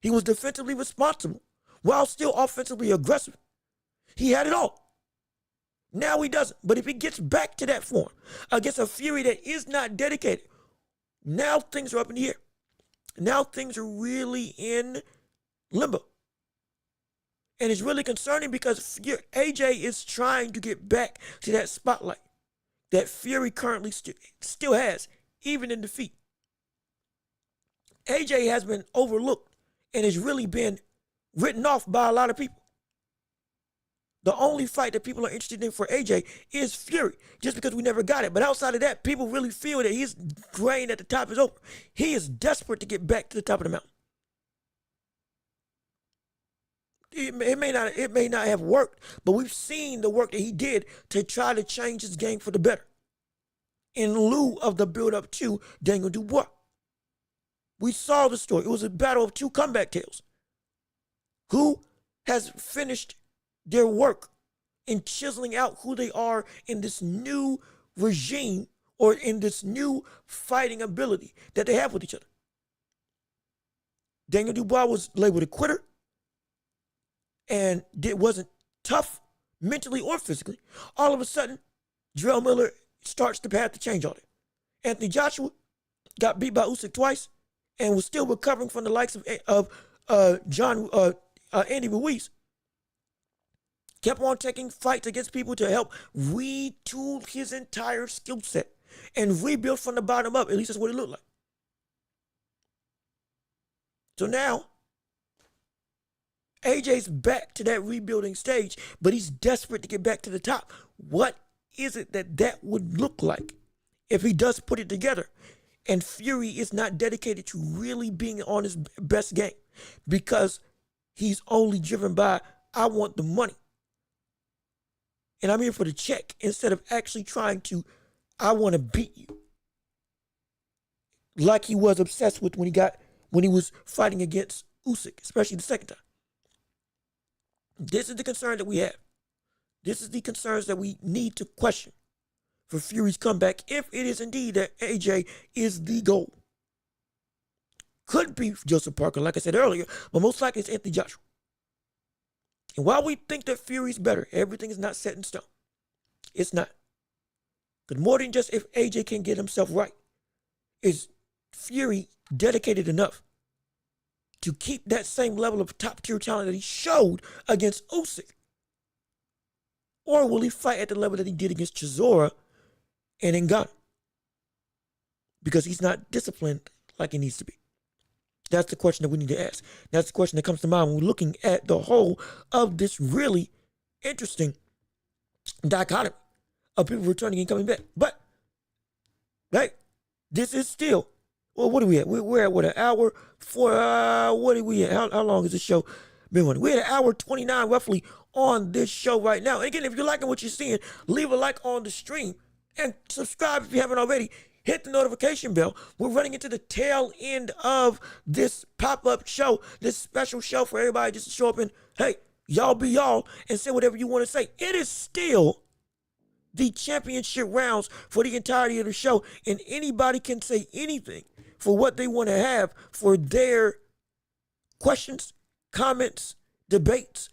He was defensively responsible while still offensively aggressive. He had it all. Now he doesn't. But if he gets back to that form against a Fury that is not dedicated, now things are up in the air. Now things are really in limbo. And it's really concerning because AJ is trying to get back to that spotlight that Fury currently still has, even in defeat. AJ has been overlooked and has really been written off by a lot of people. The only fight that people are interested in for AJ is Fury, just because we never got it. But outside of that, people really feel that his reign at the top is over. He is desperate to get back to the top of the mountain. It may not have worked, but we've seen the work that he did to try to change his game for the better, in lieu of the build-up to Daniel Dubois. We saw the story. It was a battle of two comeback tales. Who has finished their work in chiseling out who they are in this new regime, or in this new fighting ability that they have with each other? Daniel Dubois was labeled a quitter, and it wasn't tough mentally or physically. All of a sudden, Jarrell Miller starts the path to change on it. Anthony Joshua got beat by Usyk twice and was still recovering from the likes of Andy Ruiz. Kept on taking fights against people to help retool his entire skill set and rebuild from the bottom up. At least that's what it looked like. So now, AJ's back to that rebuilding stage, but he's desperate to get back to the top. What is it that would look like if he does put it together? And Fury is not dedicated to really being on his best game because he's only driven by, I want the money. And I'm here for the check instead of actually trying to, I want to beat you. Like he was obsessed with when he was fighting against Usyk, especially the second time. This is the concern that we have. This is the concerns that we need to question for Fury's comeback if it is indeed that AJ is the goal. Could be Joseph Parker, like I said earlier, but most likely it's Anthony Joshua. And while we think that Fury's better, everything is not set in stone. It's not. Because more than just if AJ can get himself right, is Fury dedicated enough to keep that same level of top-tier talent that he showed against Usyk? Or will he fight at the level that he did against Chisora and Ngannou? Because he's not disciplined like he needs to be. That's the question that we need to ask. That's the question that comes to mind when we're looking at the whole of this really interesting dichotomy of people returning and coming back. But, hey, this is still, well, what are we at? We're at, what, an hour? What are we at? How long is this show been running? We're at an hour 29 roughly on this show right now. And again, if you're liking what you're seeing, leave a like on the stream and subscribe if you haven't already. Hit the notification bell. We're running into the tail end of this pop-up show, this special show for everybody just to show up and, hey, y'all be y'all and say whatever you want to say. It is still the championship rounds for the entirety of the show, and anybody can say anything for what they want to have for their questions, comments, debates,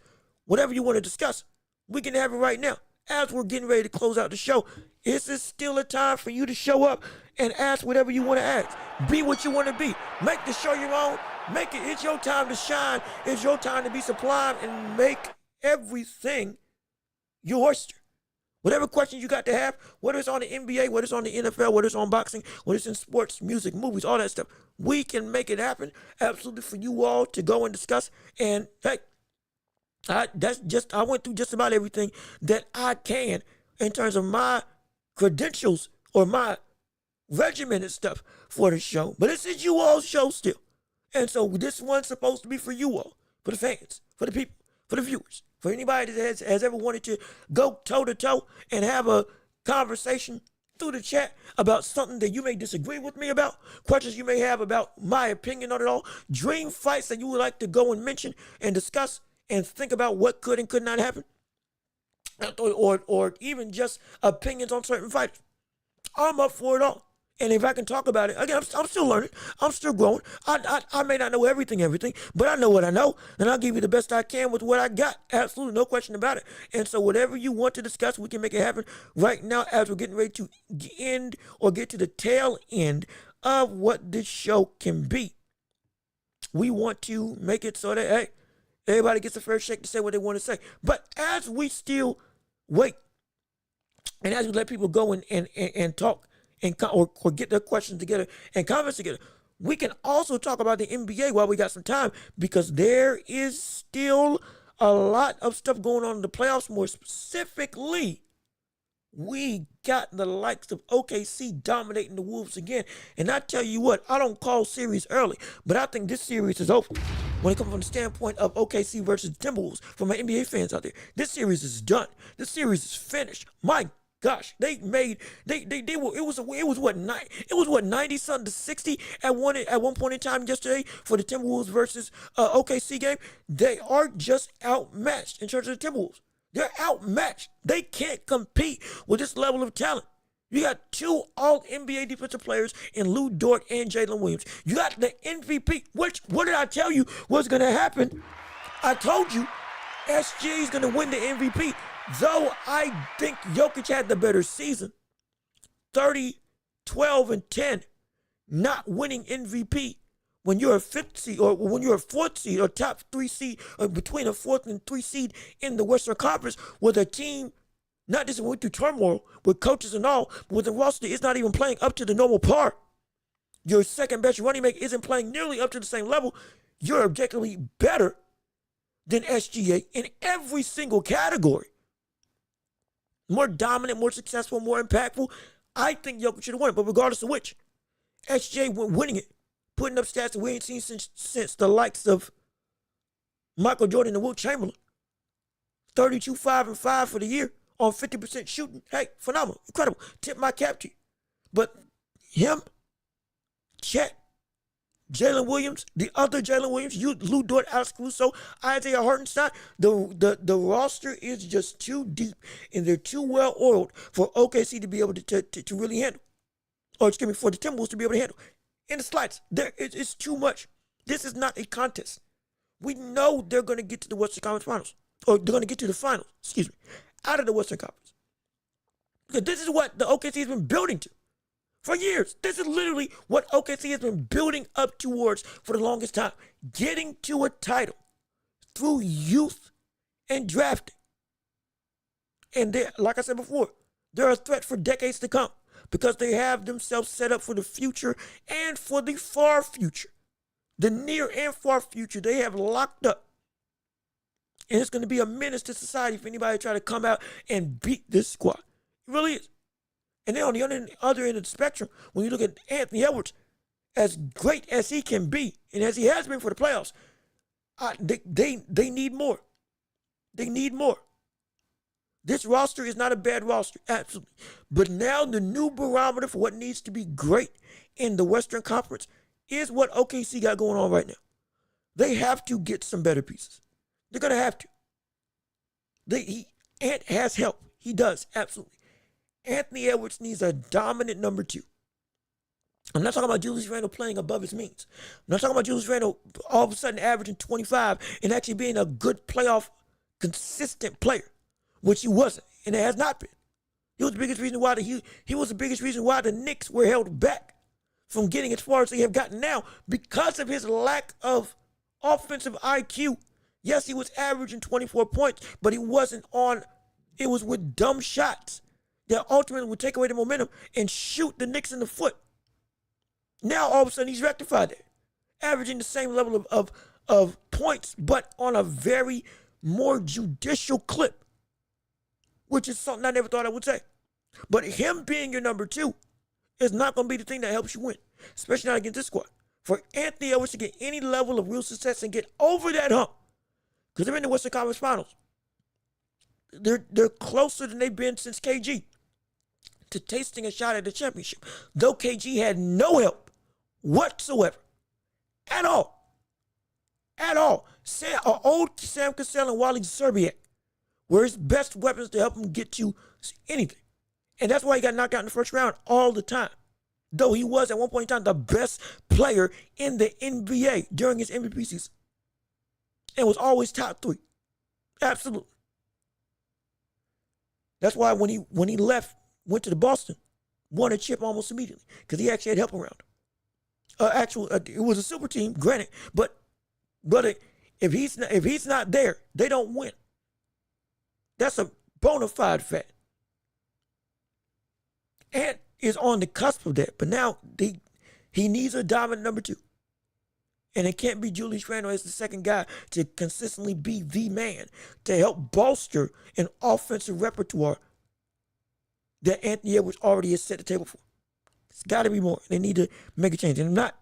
whatever you want to discuss. We can have it right now. As we're getting ready to close out the show, this is still a time for you to show up and ask whatever you want to ask. Be what you want to be. Make the show your own. Make it. It's your time to shine. It's your time to be sublime and make everything your oyster. Whatever questions you got to have, whether it's on the NBA, whether it's on the NFL, whether it's on boxing, whether it's in sports, music, movies, all that stuff, we can make it happen absolutely for you all to go and discuss. And hey, I went through just about everything that I can in terms of my credentials or my regimented stuff for the show. But this is you all's show still. And so this one's supposed to be for you all, for the fans, for the people, for the viewers, for anybody that has ever wanted to go toe-to-toe and have a conversation through the chat about something that you may disagree with me about, questions you may have about my opinion on it all, dream fights that you would like to go and mention and discuss and think about what could and could not happen, or even just opinions on certain fighters. I'm up for it all. And if I can talk about it, again, I'm still learning. I'm still growing. I may not know everything, but I know what I know, and I'll give you the best I can with what I got. Absolutely, no question about it. And so whatever you want to discuss, we can make it happen right now as we're getting ready to end or get to the tail end of what this show can be. We want to make it so that, hey, everybody gets a fair shake to say what they want to say. But as we still wait, and as we let people go and talk, or get their questions together and comments together, we can also talk about the NBA while we got some time, because there is still a lot of stuff going on in the playoffs. More specifically, we got the likes of OKC dominating the Wolves again. And I tell you what, I don't call series early, but I think this series is over. When it comes from the standpoint of OKC versus Timberwolves, for my NBA fans out there, this series is done. This series is finished. My gosh, it was what 90 something to 60 at one point in time yesterday for the Timberwolves versus OKC game. They are just outmatched in terms of the Timberwolves. They're outmatched. They can't compete with this level of talent. You got two all-NBA defensive players in Lou Dort and Jalen Williams. You got the MVP, which, what did I tell you was going to happen? I told you SGA is going to win the MVP. Though I think Jokic had the better season, 30, 12, and 10, not winning MVP when you're a fifth seed or when you're a fourth seed or top three seed or between a fourth and three seed in the Western Conference with a team not just went through turmoil with coaches and all, but with the roster is not even playing up to the normal par. Your second best running mate isn't playing nearly up to the same level. You're objectively better than SGA in every single category. More dominant, more successful, more impactful. I think Jokic should have won it, but regardless of which, SGA went winning it, putting up stats that we ain't seen since the likes of Michael Jordan and Wilt Chamberlain. 32, 5, and 5 for the year on 50% shooting. Hey, phenomenal, incredible. Tip my cap to you. But him, Chet, Jalen Williams, the other Jalen Williams, Lou Dort, Alex Caruso, Isaiah Hartenstein, the roster is just too deep and they're too well oiled for OKC to be able to really handle. Or excuse me, for the Timberwolves to be able to handle. In the slides, it's too much. This is not a contest. We know they're going to get to the Western Conference Finals. Or they're going to get to the finals, out of the Western Conference. Because this is what the OKC has been building to for years. This is literally what OKC has been building up towards for the longest time. Getting to a title through youth and drafting. And like I said before, they're a threat for decades to come because they have themselves set up for the future and for the far future. The near and far future they have locked up. And it's going to be a menace to society if anybody try to come out and beat this squad. It really is. And then on the other end of the spectrum, when you look at Anthony Edwards, as great as he can be, and as he has been for the playoffs, they need more. They need more. This roster is not a bad roster, absolutely. But now the new barometer for what needs to be great in the Western Conference is what OKC got going on right now. They have to get some better pieces. They're going to have to. Ant has help. He does, absolutely. Anthony Edwards needs a dominant number 2. I'm not talking about Julius Randle playing above his means. I'm not talking about Julius Randle all of a sudden averaging 25 and actually being a good playoff, consistent player, which he wasn't, and it has not been. He was the biggest reason why he was the biggest reason why the Knicks were held back from getting as far as they have gotten now because of his lack of offensive IQ. Yes, he was averaging 24 points, but it was with dumb shots that ultimately would take away the momentum and shoot the Knicks in the foot. Now, all of a sudden, he's rectified it, averaging the same level of points, but on a very more judicial clip, which is something I never thought I would say. But him being your number 2 is not going to be the thing that helps you win, especially not against this squad. For Anthony Edwards to get any level of real success and get over that hump, because they're in the Western Conference Finals. They're closer than they've been since KG to tasting a shot at the championship. Though KG had no help whatsoever. At all. At all. Old Sam Cassell and Wally Serbiak were his best weapons to help him get to anything. And that's why he got knocked out in the first round all the time. Though he was at one point in time the best player in the NBA during his MVP season. And was always top 3. Absolutely. That's why when he left, went to the Boston, won a chip almost immediately because he actually had help around him. It was a super team, granted, but if he's not there, they don't win. That's a bona fide fact. Ant is on the cusp of that, but now he needs a dominant number 2. And it can't be Julius Randle as the second guy to consistently be the man to help bolster an offensive repertoire that Anthony Edwards already has set the table for. It's got to be more. They need to make a change. And if not,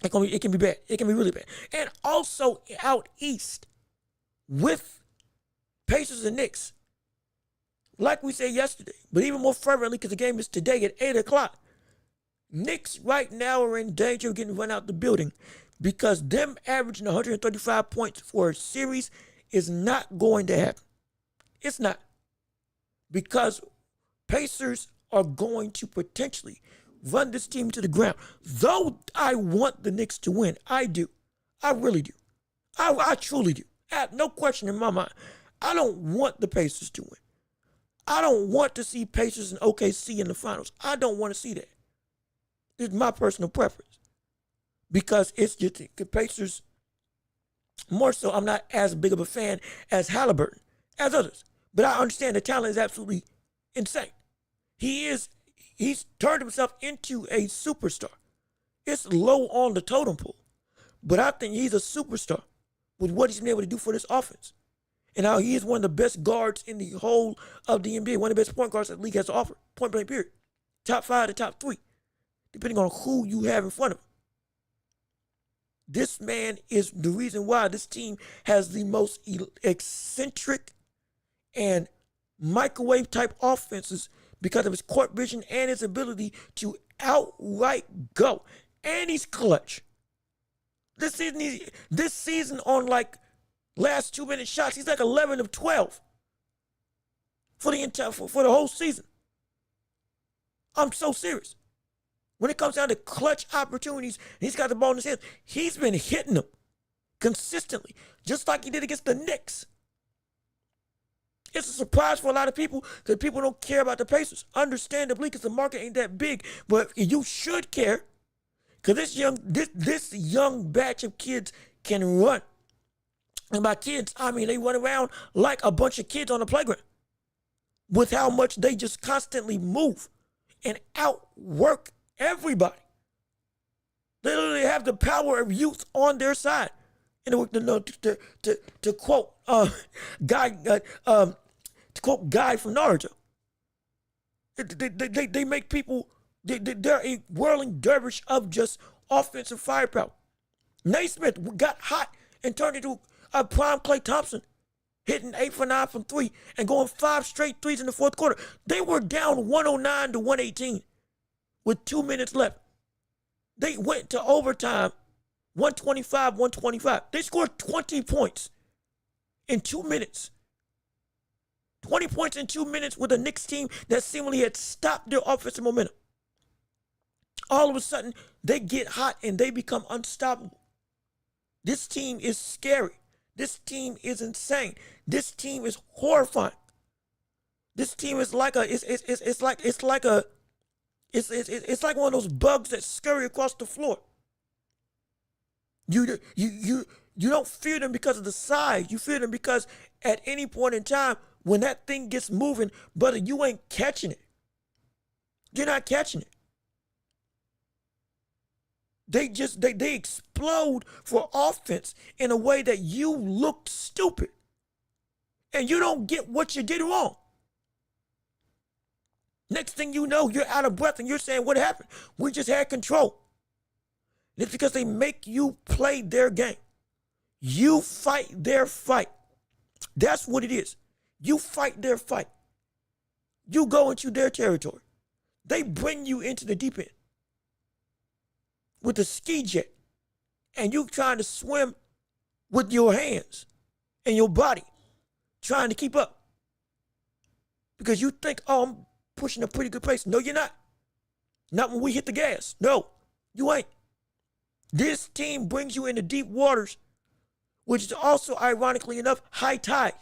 it can be bad. It can be really bad. And also out east with Pacers and Knicks, like we said yesterday, but even more fervently because the game is today at 8 o'clock. Knicks right now are in danger of getting run out the building because them averaging 135 points for a series is not going to happen. It's not. Because Pacers are going to potentially run this team to the ground. Though I want the Knicks to win, I do. I really do. I truly do. No question in my mind. I don't want the Pacers to win. I don't want to see Pacers and OKC in the finals. I don't want to see that. It's my personal preference. Because it's just the Pacers, more so, I'm not as big of a fan as Halliburton, as others. But I understand the talent is absolutely insane. He's turned himself into a superstar. It's low on the totem pole. But I think he's a superstar with what he's been able to do for this offense. And how he is one of the best guards in the whole of the NBA, one of the best point guards that the league has to offer. Point blank period. Top 5 to top 3, depending on who you have in front of him. This man is the reason why this team has the most eccentric and microwave type offenses, because of his court vision and his ability to outright go. And he's clutch. This season on like last 2-minute shots, he's like 11 of 12 for the whole season. I'm so serious. When it comes down to clutch opportunities, he's got the ball in his hands. He's been hitting them consistently, just like he did against the Knicks. It's a surprise for a lot of people because people don't care about the Pacers. Understandably, because the market ain't that big, but you should care because this young batch of kids can run. And by kids, I mean they run around like a bunch of kids on the playground with how much they just constantly move and outwork everybody. They literally have the power of youth on their side. And to quote Guy from Naruto, they make people, they're a whirling dervish of just offensive firepower. Naismith got hot and turned into a prime Klay Thompson, hitting 8 for 9 from 3 and going 5 straight threes in the fourth quarter. They were down 109 to 118 with 2 minutes left. They went to overtime, 125. They scored 20 points in 2 minutes. 20 points in 2 minutes with a Knicks team that seemingly had stopped their offensive momentum. All of a sudden, they get hot and they become unstoppable. This team is scary. This team is insane. This team is horrifying. This team is like it's like one of those bugs that scurry across the floor. You don't fear them because of the size. You fear them because at any point in time, when that thing gets moving, brother, you ain't catching it. You're not catching it. They explode for offense in a way that you look stupid. And you don't get what you did wrong. Next thing you know, you're out of breath and you're saying, what happened? We just had control. And it's because they make you play their game. You fight their fight. That's what it is. You fight their fight. You go into their territory. They bring you into the deep end with a ski jet, and you trying to swim with your hands and your body, trying to keep up. Because you think, oh, I'm pushing a pretty good pace. No, you're not. Not when we hit the gas. No, you ain't. This team brings you into deep waters, which is also, ironically enough, high tide.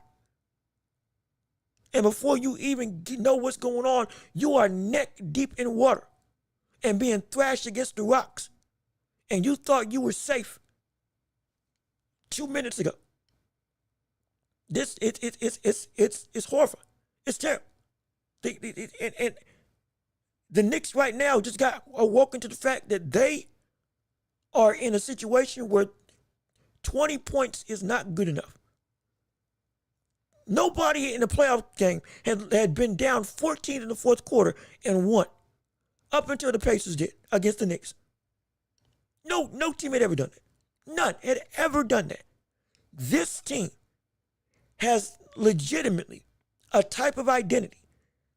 And before you even know what's going on, you are neck deep in water and being thrashed against the rocks. And you thought you were safe 2 minutes ago. It's horrifying. It's terrible. And the Knicks right now just got awoken to the fact that they are in a situation where 20 points is not good enough. Nobody in the playoff game had been down 14 in the fourth quarter and won, up until the Pacers did against the Knicks. No team had ever done that. None had ever done that. This team has legitimately a type of identity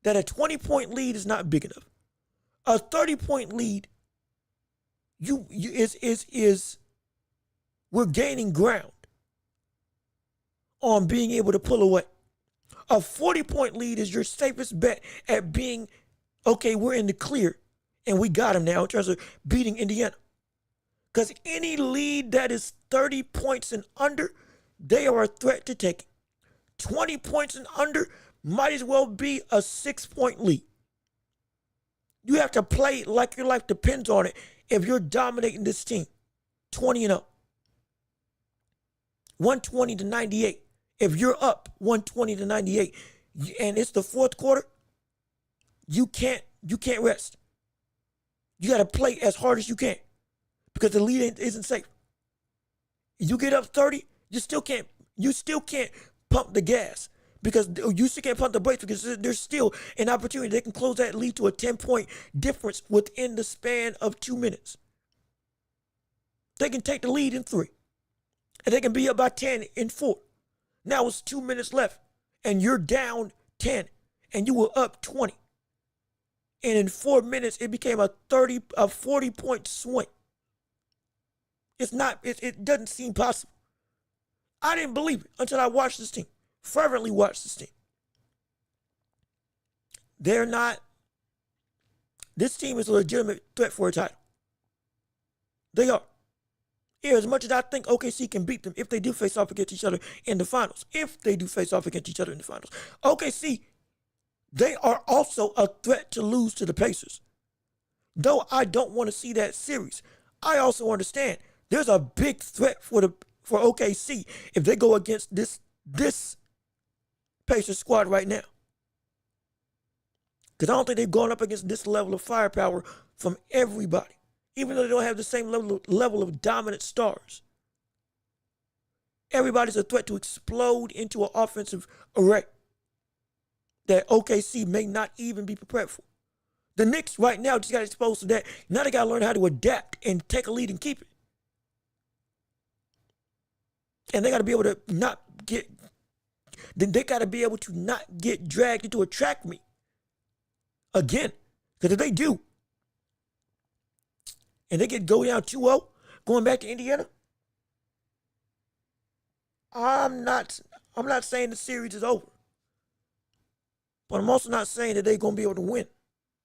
that a 20-point lead is not big enough. A 30-point lead we're gaining ground on being able to pull away. A 40-point lead is your safest bet at being, okay, we're in the clear and we got him now in terms of beating Indiana. Because any lead that is 30 points and under, they are a threat to take. 20 points and under might as well be a 6-point lead. You have to play like your life depends on it if you're dominating this team. 20-0. 120 to 98. If you're up 120 to 98 and it's the fourth quarter, you can't rest. You got to play as hard as you can because the lead isn't safe. You get up 30, You still can't. You still can't pump the gas because you still can't pump the brakes because there's still an opportunity. They can close that lead to a 10-point difference within the span of 2 minutes. They can take the lead in 3, and they can be up by 10 in 4. Now it's 2 minutes left, and you're down 10, and you were up 20. And in 4 minutes, it became a 40-point swing. It doesn't seem possible. I didn't believe it until I watched this team, fervently watched this team. This team is a legitimate threat for a title. They are. Yeah, as much as I think OKC can beat them if they do face off against each other in the finals. OKC, they are also a threat to lose to the Pacers. Though I don't want to see that series, I also understand there's a big threat for OKC if they go against this Pacers squad right now. Because I don't think they've gone up against this level of firepower from everybody, even though they don't have the same level of dominant stars. Everybody's a threat to explode into an offensive array that OKC may not even be prepared for. The Knicks right now just got exposed to that. Now they got to learn how to adapt and take a lead and keep it. And they got to be able to not get dragged into a track meet again. Because if they do, and they go down 2-0, going back to Indiana, I'm not saying the series is over. But I'm also not saying that they're going to be able to win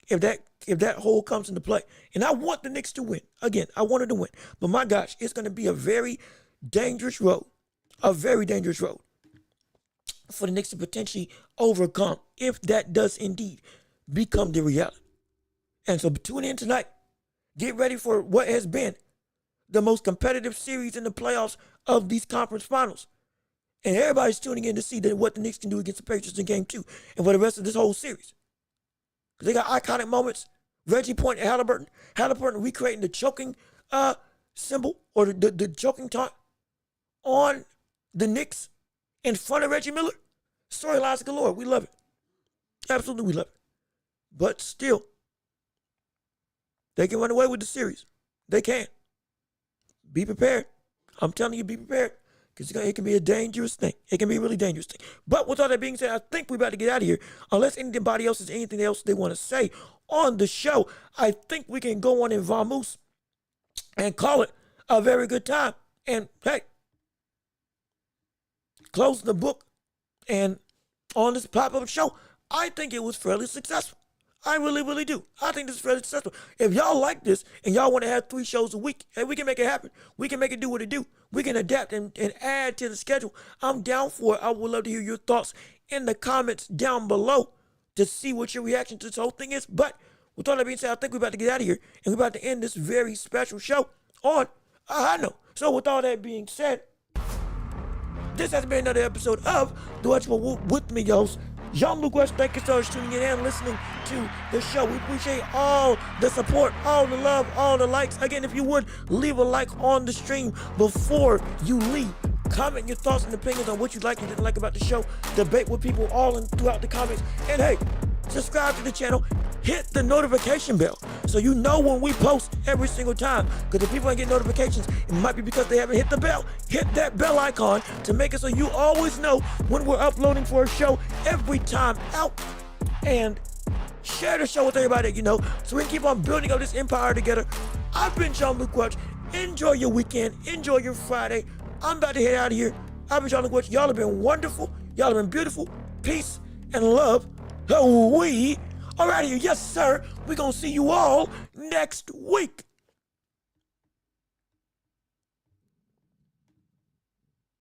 if that hole comes into play. And I want the Knicks to win. Again, I wanted to win. But my gosh, it's going to be a very dangerous road. A very dangerous road for the Knicks to potentially overcome if that does indeed become the reality. And so tune in tonight. Get ready for what has been the most competitive series in the playoffs of these conference finals. And everybody's tuning in to see what the Knicks can do against the Patriots in Game 2 and for the rest of this whole series. Because they got iconic moments. Reggie Point and Halliburton recreating the choking symbol or the choking taunt on the Knicks in front of Reggie Miller. Storylines galore. We love it. Absolutely, we love it. But still, they can run away with the series. They can. Be prepared. I'm telling you, be prepared. Because it can be a dangerous thing. It can be a really dangerous thing. But with all that being said, I think we're about to get out of here. Unless anybody else has anything else they want to say on the show, I think we can go on in Vamoose and call it a very good time. And hey, close the book. And on this pop-up show, I think it was fairly successful. I really, really do. I think this is fairly successful. If y'all like this and y'all want to have 3 shows a week, hey, we can make it happen. We can make it do what it do. We can adapt and add to the schedule. I'm down for it. I would love to hear your thoughts in the comments down below to see what your reaction to this whole thing is. But with all that being said, I think we're about to get out of here and we're about to end this very special show on a high note. So with all that being said, this has been another episode of The Welch with me, yo. Jean-Luc Welch, thank you so much for tuning in and listening to the show. We appreciate all the support, all the love, all the likes. Again, if you would, leave a like on the stream before you leave. Comment your thoughts and opinions on what you like and didn't like about the show. Debate with people all throughout the comments. And hey, subscribe to the channel. Hit the notification bell so you know when we post every single time. Because if people ain't get notifications, it might be because they haven't hit the bell. Hit that bell icon to make it so you always know when we're uploading for a show every time out. And share the show with everybody that you know so we can keep on building up this empire together. I've been Jean-Luc Welch. Enjoy your weekend. Enjoy your Friday. I'm about to head out of here. I've been Jean-Luc Welch. Y'all have been wonderful. Y'all have been beautiful. Peace and love. We are out of here. Yes, sir. We're going to see you all next week.